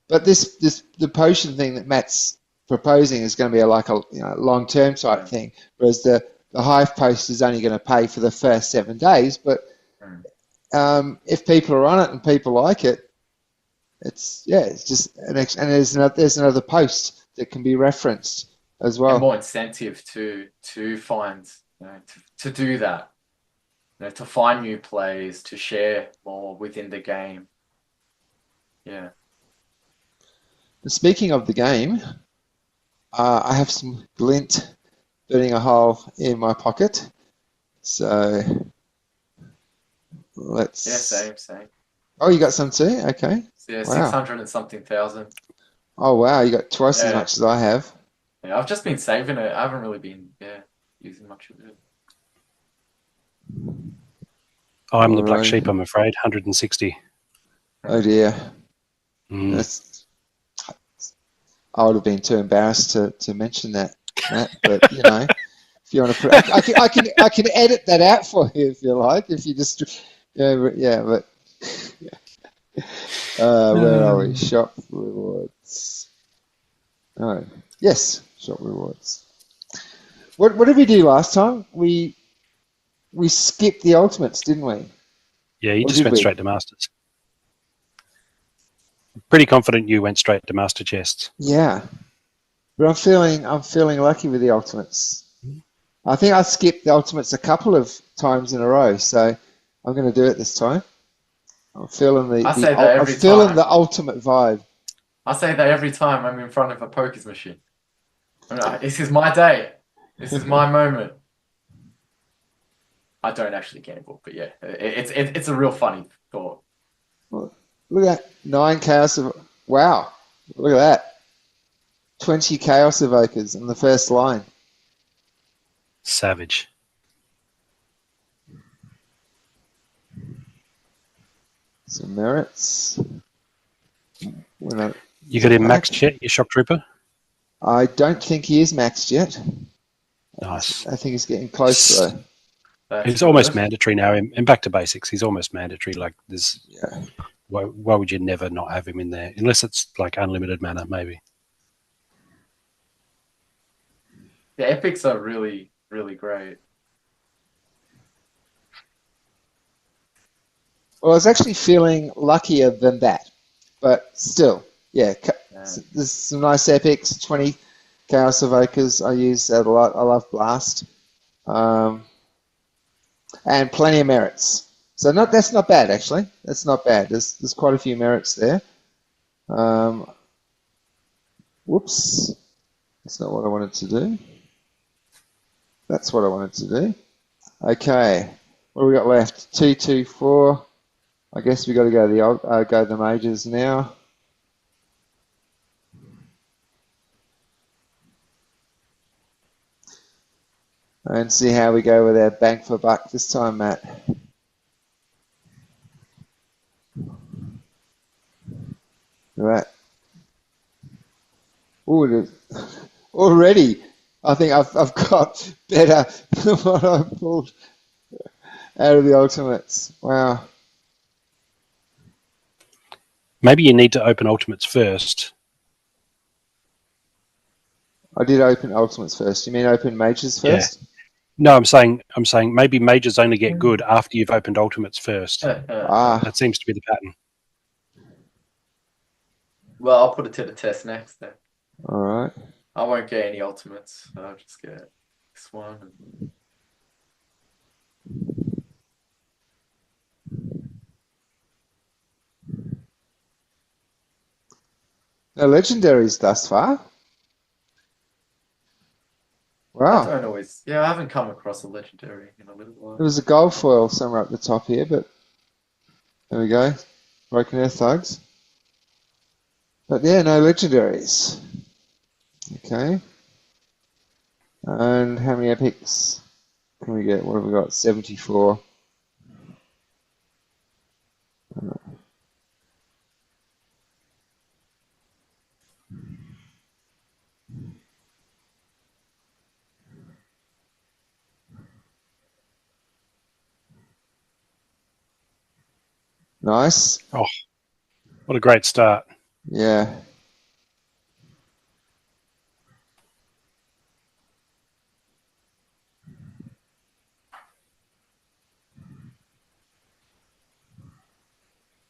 But the potion thing that Matt's proposing is going to be like a long-term type thing, whereas the Hive post is only going to pay for the first 7 days. But if people are on it and people like it, it's just an extra, and there's another post that can be referenced as well. And more incentive to find to do that. To find new plays, to share more within the game. Yeah. Speaking of the game, I have some glint burning a hole in my pocket. So let's... Yeah, same. Oh, you got some too? Okay. So yeah, Wow. 600 and something thousand. Oh, wow. You got twice as Yeah. much as I have. Yeah, I've just been saving it. I haven't really been using much of it. I'm the black Alright. sheep, I'm afraid. 160. Oh, dear. Mm. That's, I would have been too embarrassed to mention that, Matt. But, you know, if you want to put, I can edit that out for you if you like. If you just, but where are we? Shop rewards. Oh, yes, shop rewards. What did we do last time? We skipped the ultimates, didn't we? Yeah, you Or just did went we? straight to Masters. Pretty confident you went straight to Master Chests. Yeah, but I'm feeling lucky with the ultimates. I think I skipped the ultimates a couple of times in a row, so I'm going to do it this time. I'm feeling I say that I'm every feeling time. the ultimate vibe. I say that every time I'm in front of a poker's machine. I'm like, this is my day. This is my moment. I don't actually gamble, but yeah, it's a real funny thought. Look at that, 9 chaos of wow! Look at that, 20 chaos evokers on the first line. Savage. Some merits. You got him maxed yet, your shock trooper? I don't think he is maxed yet. Nice. I think he's getting close though. He's almost mandatory now. And back to basics, he's almost mandatory. Like, there's why would you never not have him in there? Unless it's like unlimited mana, maybe. The epics are really, really great. Well, I was actually feeling luckier than that, but still, yeah. There's some nice epics. 20 chaos evokers. I use that a lot. I love blast, and plenty of merits. So that's not bad actually. That's not bad. There's quite a few merits there. Whoops, that's not what I wanted to do. That's what I wanted to do. Okay, what do we got left? 2, 2, 4. I guess we got to go to the majors now. And see how we go with our bang for buck this time, Matt. Look at that. Ooh, already, I think I've got better than what I pulled out of the ultimates. Wow. Maybe you need to open ultimates first. I did open ultimates first. You mean open majors first? Yeah. No, I'm saying maybe majors only get good after you've opened ultimates first. That seems to be the pattern. Well, I'll put it to the test next then. All right. I won't get any ultimates. I'll just get this one. No legendaries thus far. Wow. I don't always. Yeah, I haven't come across a legendary in a little while. There was a gold foil somewhere up the top here, but there we go. Broken Earth Thugs. But yeah, no legendaries. Okay. And how many epics can we get? What have we got? 74. Nice. Oh, what a great start. Yeah.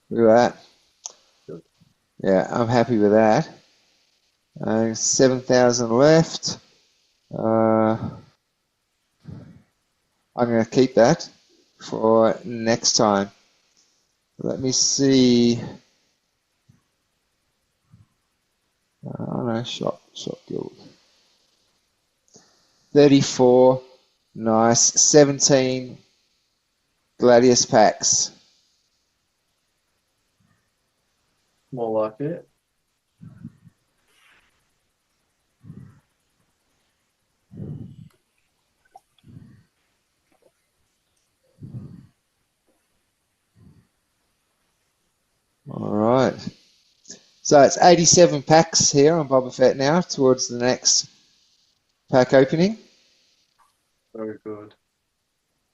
Look at that. Yeah, I'm happy with that. 7,000 left. I'm going to keep that for next time. Let me see. Oh no, shop guild. 34. Nice. 17 Gladius packs. More like it. All right. So it's 87 packs here on Boba Fett now towards the next pack opening. Very good.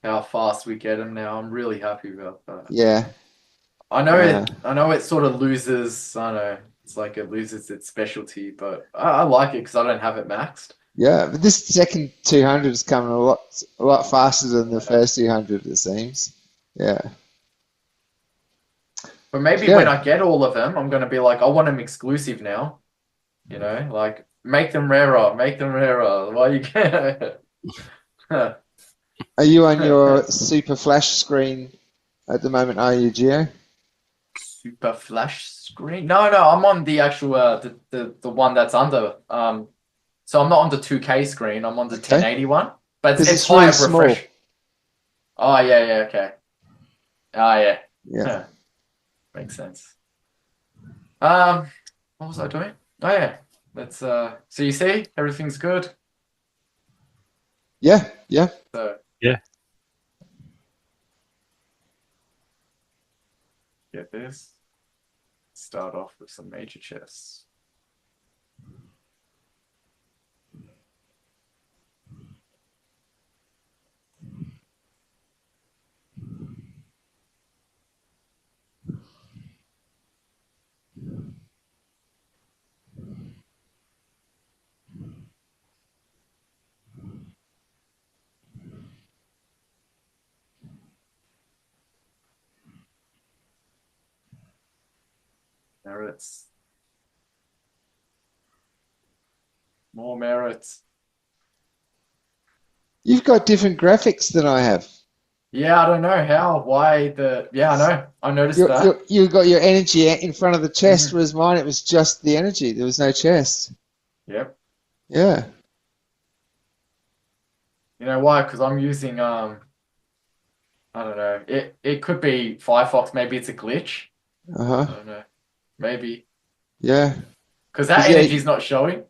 How fast we get them now. I'm really happy about that. Yeah. I know it sort of loses, I don't know, it's like it loses its specialty, but I like it because I don't have it maxed. Yeah, but this second 200 is coming a lot faster than the first 200, it seems. Yeah. But maybe when I get all of them, I'm going to be like, I want them exclusive now. You know, like, make them rarer, make them rarer. Why you get Are you on your super flash screen at the moment, are you, Gio? Super flash screen? No, I'm on the actual, the one that's under, so I'm not on the 2K screen, I'm on the 1080 one. But it's high really refresh. small. Oh, yeah, okay. Oh, yeah. Yeah. Makes sense. What was I doing? Oh, yeah. Let's, so you see, everything's good. Yeah. So, Yeah. get this. Start off with some major chests. Merits. More merits. You've got different graphics than I have. Yeah, I don't know how, why yeah, I know. I noticed that. You got your energy in front of the chest, whereas mine, it was just the energy. There was no chest. Yep. Yeah. You know why? Because I'm using, I don't know. It could be Firefox. Maybe it's a glitch. Uh-huh. I don't know. Maybe. Yeah. Because that energy's not showing.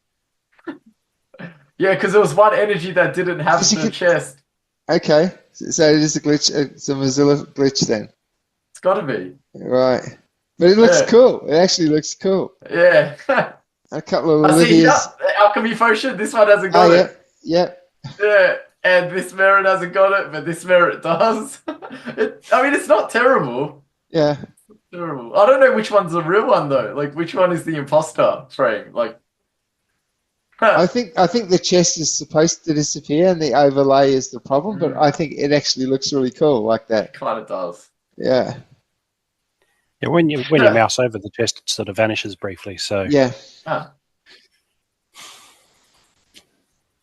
Yeah, because there was one energy that didn't have the chest. Okay. So it is a glitch. It's a Mozilla glitch then. It's got to be. Right. But it looks cool. It actually looks cool. Yeah. A couple of I see. Olivia's. Alchemy Potion. This one hasn't got it. Yep. Yeah. And this merit hasn't got it, but this merit does. I mean, it's not terrible. Yeah. It's terrible. I don't know which one's the real one though. Like, which one is the imposter frame? Like, I think the chest is supposed to disappear and the overlay is the problem, but I think it actually looks really cool like that. It kind of does. Yeah. Yeah, when you mouse over the chest, it sort of vanishes briefly. So yeah.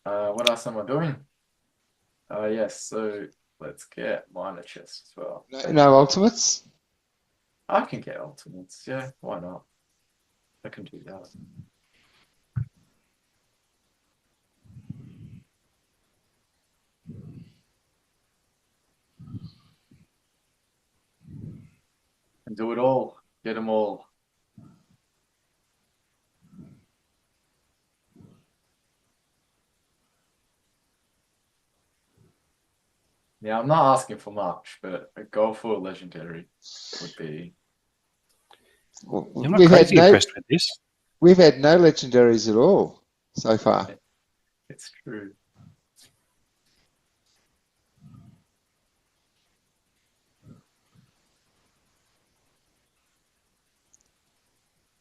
What else am I doing? Yes. So let's get minor chests as well. No ultimates. I can get ultimates. Yeah, why not? I can do that. And do it all. Get them all. Yeah, I'm not asking for much, but a goal for a legendary would be. I'm not crazy impressed with this. We've had no legendaries at all so far. It's true.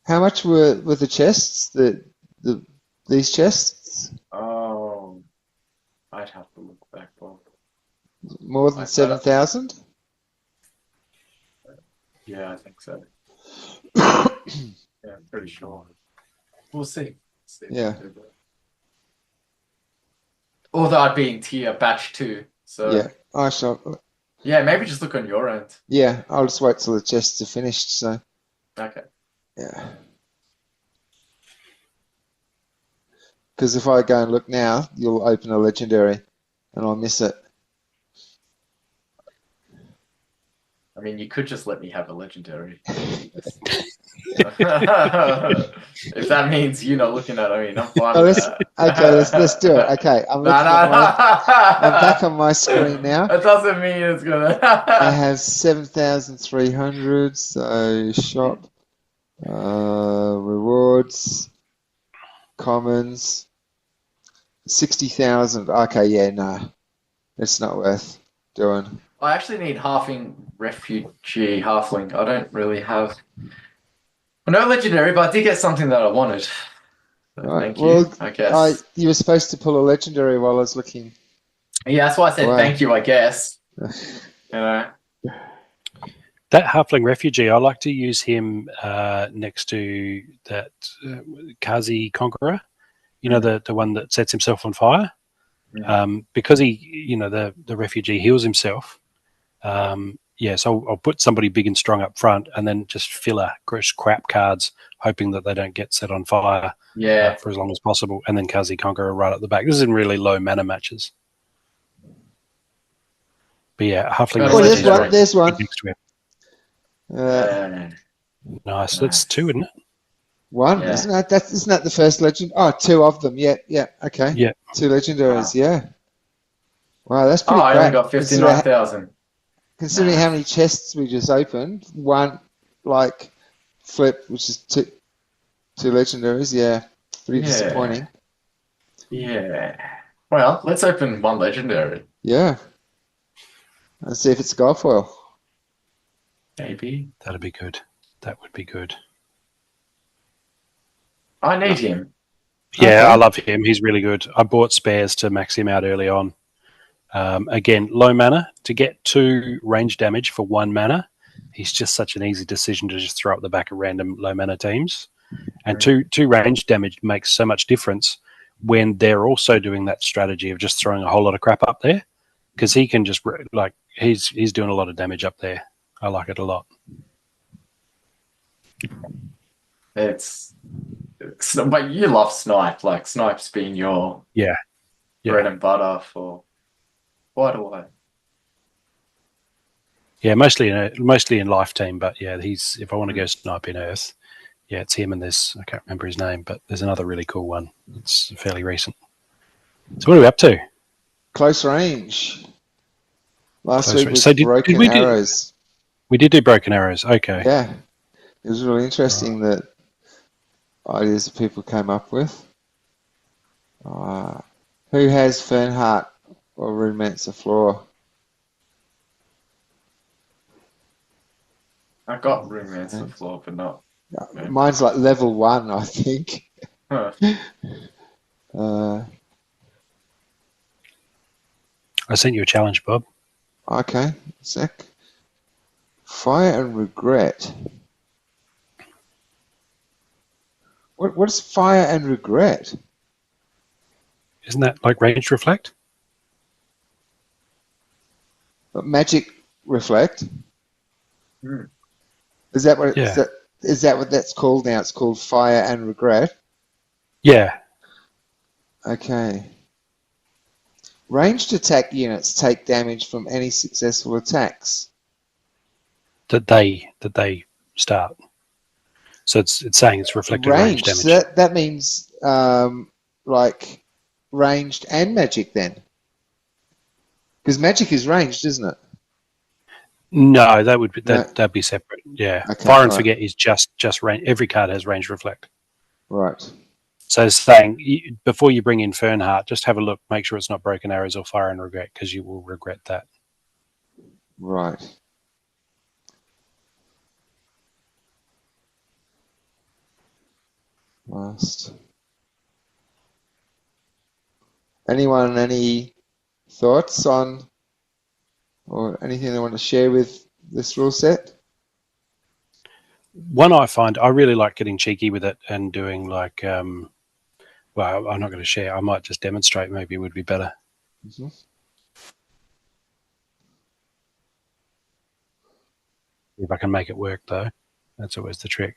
How much were the chests? These chests? Oh, I'd have to look back, Bob. More than 7,000? Yeah, I think so. Yeah, I'm pretty sure. We'll see. Yeah. Although I'd be in tier batch 2, so yeah, I shall. Yeah, maybe just look on your end. Yeah, I'll just wait till the chests are finished. So. Okay. Yeah. Because if I go and look now, you'll open a legendary, and I'll miss it. I mean, you could just let me have a legendary. If that means you're not looking at it, I mean, I'm fine with that. Okay, let's do it. Okay, I'm looking at I'm back on my screen now. That doesn't mean it's gonna. I have 7,300. So shop, rewards, commons, 60,000. Okay, yeah, no, it's not worth doing. I actually need halfing refugee halfling. I don't really have. No legendary, but I did get something that I wanted. So Right. thank Well, you, I guess. you were supposed to pull a legendary while I was looking. Yeah, that's why I said Wow. thank you, I guess. You know. That halfling refugee, I like to use him next to that Kazi Conqueror. You know, the one that sets himself on fire. Because he, the refugee heals himself. So I'll put somebody big and strong up front, and then just filler crap cards, hoping that they don't get set on fire. Yeah. For as long as possible, and then Kazi Conqueror right at the back. This is in really low mana matches. But yeah, halfling. Oh, there's one. Next to him. Nice. That's two, isn't it? One, isn't that the first legend? Oh, two of them. Yeah, okay. Yeah. Two legendaries, yeah. Wow, that's pretty I great. only got 59,000. Considering how many chests we just opened, one flip, which is two legendaries, yeah. Pretty disappointing. Yeah. Well, let's open one legendary. Yeah. Let's see if it's a gold foil. Maybe. That'd be good. That would be good. I need him. Yeah, Okay. I love him. He's really good. I bought spares to max him out early on. Again, low mana. To get 2 range damage for 1 mana, he's just such an easy decision to just throw up the back of random low mana teams. And two range damage makes so much difference when they're also doing that strategy of just throwing a whole lot of crap up there, because he can just he's doing a lot of damage up there. I like it a lot. But you love Snipe, like Snipe's been your bread and butter for quite a while. Yeah, mostly in Life Team, but yeah, if I want to go Snipe in Earth, yeah, it's him and this. I can't remember his name, but there's another really cool one. It's fairly recent. So what are we up to? Close range. Last week was so broken arrows. We did do broken arrows. Okay. Yeah, it was really interesting that ideas that people came up with. Who has Fernheart or Rudemancer Floor? I got Rudemancer Floor, but not. Mine's like level 1, I think. Huh. I sent you a challenge, Bob. Okay, sec. Fire and Regret. What is Fire and Regret? Isn't that like Range Reflect? Magic Reflect. Is that what? Yeah. Is that what that's called now? It's called Fire and Regret. Yeah. Okay. Ranged attack units take damage from any successful attacks That they start. So it's saying it's reflected range damage. So that means like ranged and magic then, because magic is ranged, isn't it? No, that'd be separate. Yeah, Okay, Fire and Forget is just range. Every card has range reflect. Right. So it's saying before you bring in Fernheart, just have a look, make sure it's not Broken Arrows or Fire and Regret, because you will regret that. Right. Last. Anyone, any thoughts on or anything they want to share with this rule set? One I find, I really like getting cheeky with it and doing like, well, I'm not going to share. I might just demonstrate. Maybe it would be better. Mm-hmm. If I can make it work, though, that's always the trick.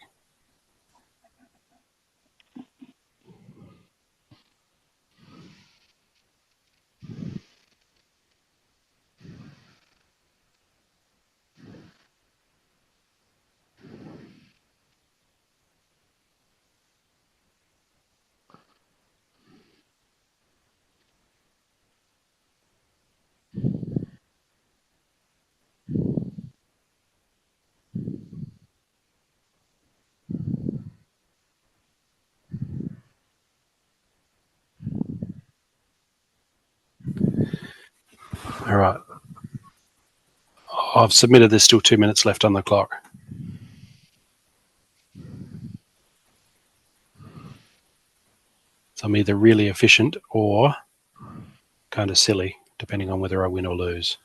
All right. I've submitted. There's still 2 minutes left on the clock. So I'm either really efficient or kind of silly, depending on whether I win or lose.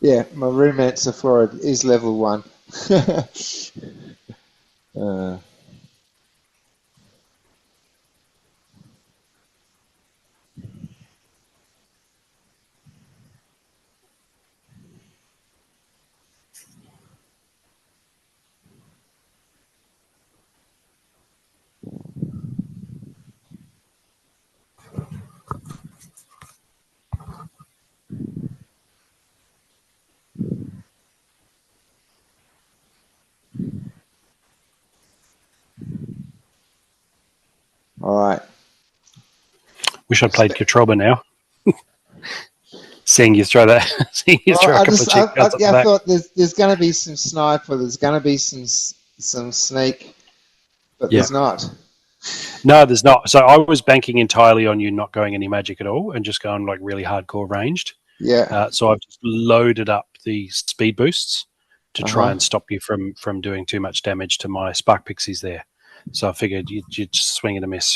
Yeah, my roommate Sephora is level 1. All right. Wish I played Katroba now. Seeing you throw that, seeing you throw a couple of cheap cards at the I back. thought there's going to be some sniper, there's going to be some sneak, but Yeah. there's not. No, there's not. So I was banking entirely on you not going any magic at all and just going like really hardcore ranged. Yeah. So I've just loaded up the speed boosts to try Uh-huh. and stop you from doing too much damage to my Spark Pixies there. So I figured you'd just swing and a miss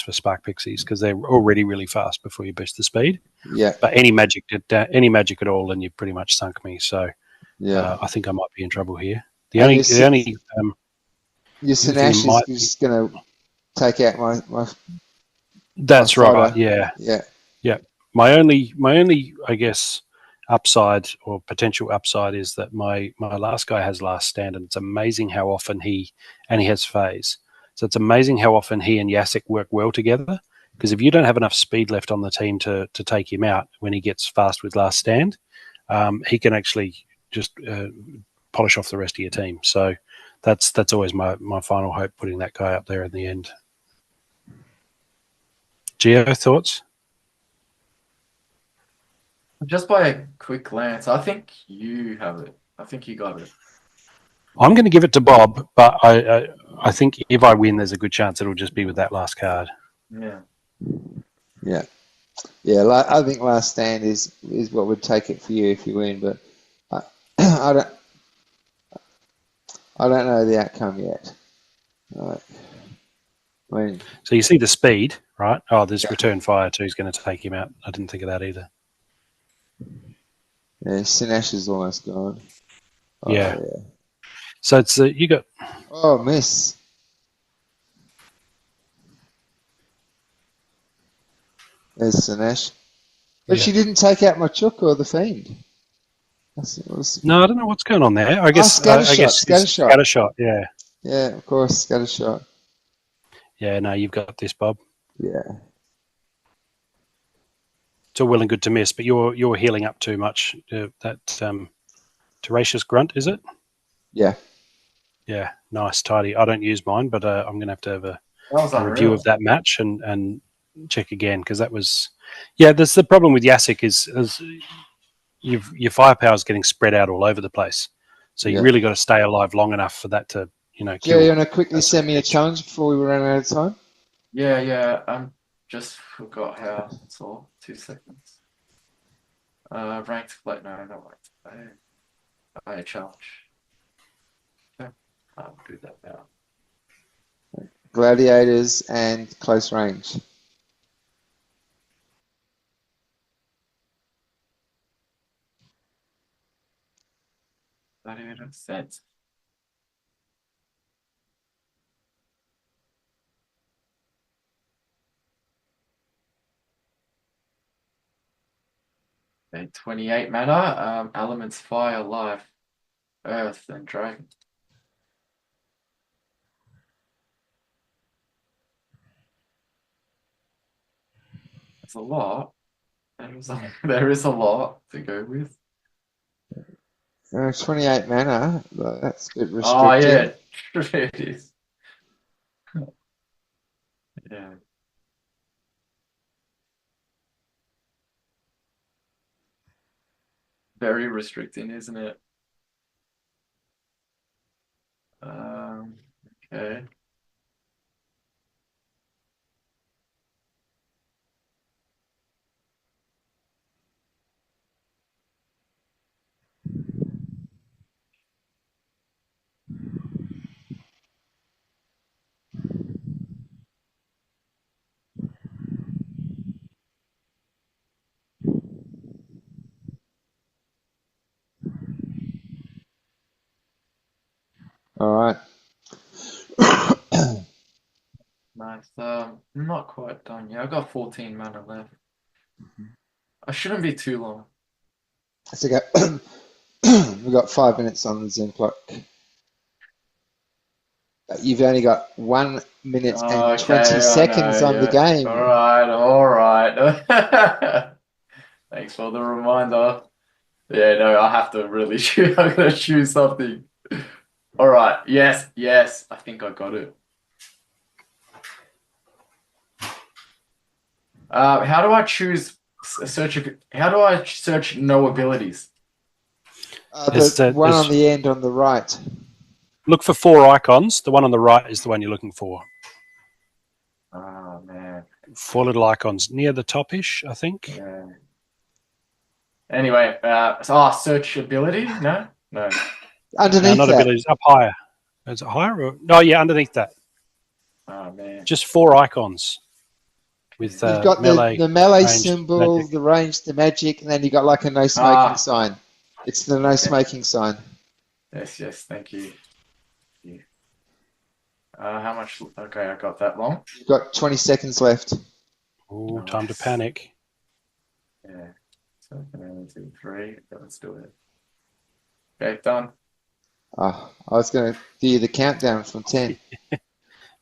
for Spark Pixies because they're already really fast before you boost the speed. Yeah. But any magic at all, and you pretty much sunk me. So Yeah. I think I might be in trouble here. Your The only Sinash is just going to take out my that's my right. fighter. Yeah. Yeah. Yeah. My only I guess upside or potential upside is that my last guy has last stand, and it's amazing how often he has phase. So it's amazing how often he and Yasik work well together. Because if you don't have enough speed left on the team to take him out when he gets fast with last stand, he can actually just polish off the rest of your team. So that's always my final hope, putting that guy up there in the end. Geo, thoughts? Just by a quick glance, I think you have it. I think you got it. I'm going to give it to Bob, but I think if I win, there's a good chance it'll just be with that last card. Yeah. Yeah. Yeah, I think last stand is what would take it for you if you win, but I don't know the outcome yet. Right. So you see the speed, right? Oh, there's return fire too. He's going to take him out. I didn't think of that either. Yeah, Sinash is almost gone. Oh, yeah. So it's you got. Oh, miss. There's Sinash. But she didn't take out my Chook or the Fiend. No, I don't know what's going on there. I guess scattershot. Yeah. Yeah, of course, scattershot. Yeah, no, you've got this, Bob. Yeah. It's all well and good to miss, but you're healing up too much. That Tenacious Grunt, is it? Yeah. Yeah, nice, tidy. I don't use mine, but I'm going to have a review of that match and check again, because that was... Yeah, there's the problem with Yasik is your firepower is getting spread out all over the place. So you really got to stay alive long enough for that to, kill. Yeah, you want to quickly send me a challenge before we run out of time? Yeah. Just forgot how. It's all 2 seconds. Ranked play. No, not ranked play. A challenge. Okay. I'll do that now. Gladiators and close range. Gladiator set. Okay, 28 mana. Elements: fire, life, earth, and dragon. That's a lot. There is a lot to go with. 28 mana. That's a bit restricting. Oh yeah, it is. Yeah. Very restricting, isn't it? Okay. All right. Nice. I'm not quite done yet. I've got 14 mana left. I shouldn't be too long. So we've got 5 minutes on the Zoom clock. You've only got 1 minute and 20 seconds on the game. All right. Thanks for the reminder. Yeah, no, I have to really choose. I'm gonna choose something. All right. Yes. I think I got it. How do I choose search? How do I search no abilities? The one on the end on the right. Look for 4 icons. The one on the right is the one you're looking for. Oh man. 4 little icons near the top-ish, I think. Yeah. Anyway, search ability? No. Underneath not that. abilities, up higher. Is it higher? Or? No, yeah, underneath that. Oh man. Just 4 icons. With You've got melee, the melee range, symbol, magic. the range, the magic, and then you got like a no smoking sign. It's the no smoking sign. Yes, thank you. How much? Okay, I got that long. You've got 20 seconds left. Oh, time to panic. Yeah. So 1, 2, 3. Okay, let's do it. Okay, done. I was going to do you the countdown from 10.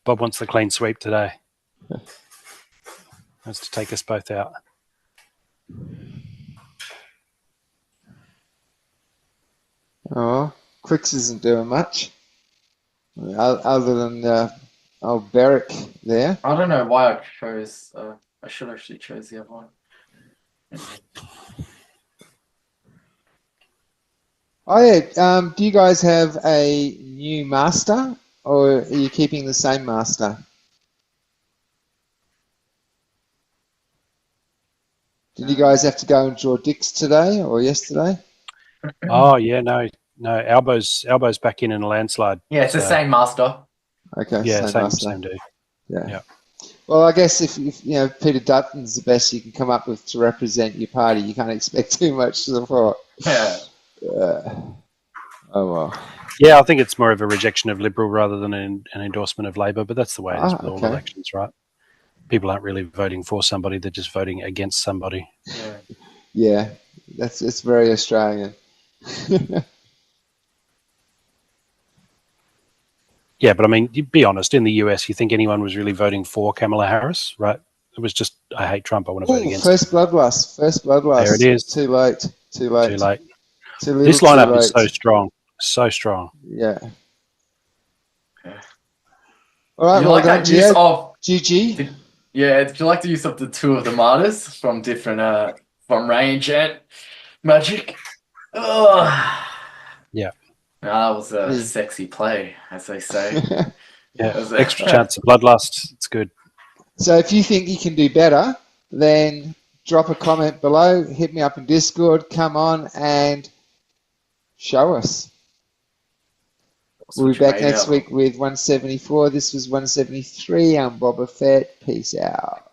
Bob wants the clean sweep today. Wants to take us both out. Oh, Crix isn't doing much. Other than old Beric there. I don't know why I chose. I should actually chose the other one. Oh yeah. Do you guys have a new master, or are you keeping the same master? Did you guys have to go and draw dicks today or yesterday? Oh yeah, no. Albo's back in a landslide. Yeah, it's the same master. Okay, Yeah, same dude. Yeah. Well, I guess if you know Peter Dutton's the best you can come up with to represent your party, you can't expect too much support. Yeah. Oh well. Yeah, I think it's more of a rejection of Liberal rather than an endorsement of Labor, but that's the way it is with all elections, right? People aren't really voting for somebody; they're just voting against somebody. Yeah, it's very Australian. Yeah, but I mean, be honest. In the US, you think anyone was really voting for Kamala Harris, right? It was just, I hate Trump. I want to vote against. First bloodlust. There it is. Too late. Too little, this lineup is so strong. So strong. Yeah. All right. You like that use of GG? Did you like the use of the 2 of the martyrs from different from range and magic? Oh. Yeah. That was a sexy play, as they say. Yeah, extra chance of bloodlust. It's good. So if you think you can do better, then drop a comment below, hit me up in Discord, come on and show us. We'll be back next week with 174. This was 173. I'm Boba Fett. Peace out.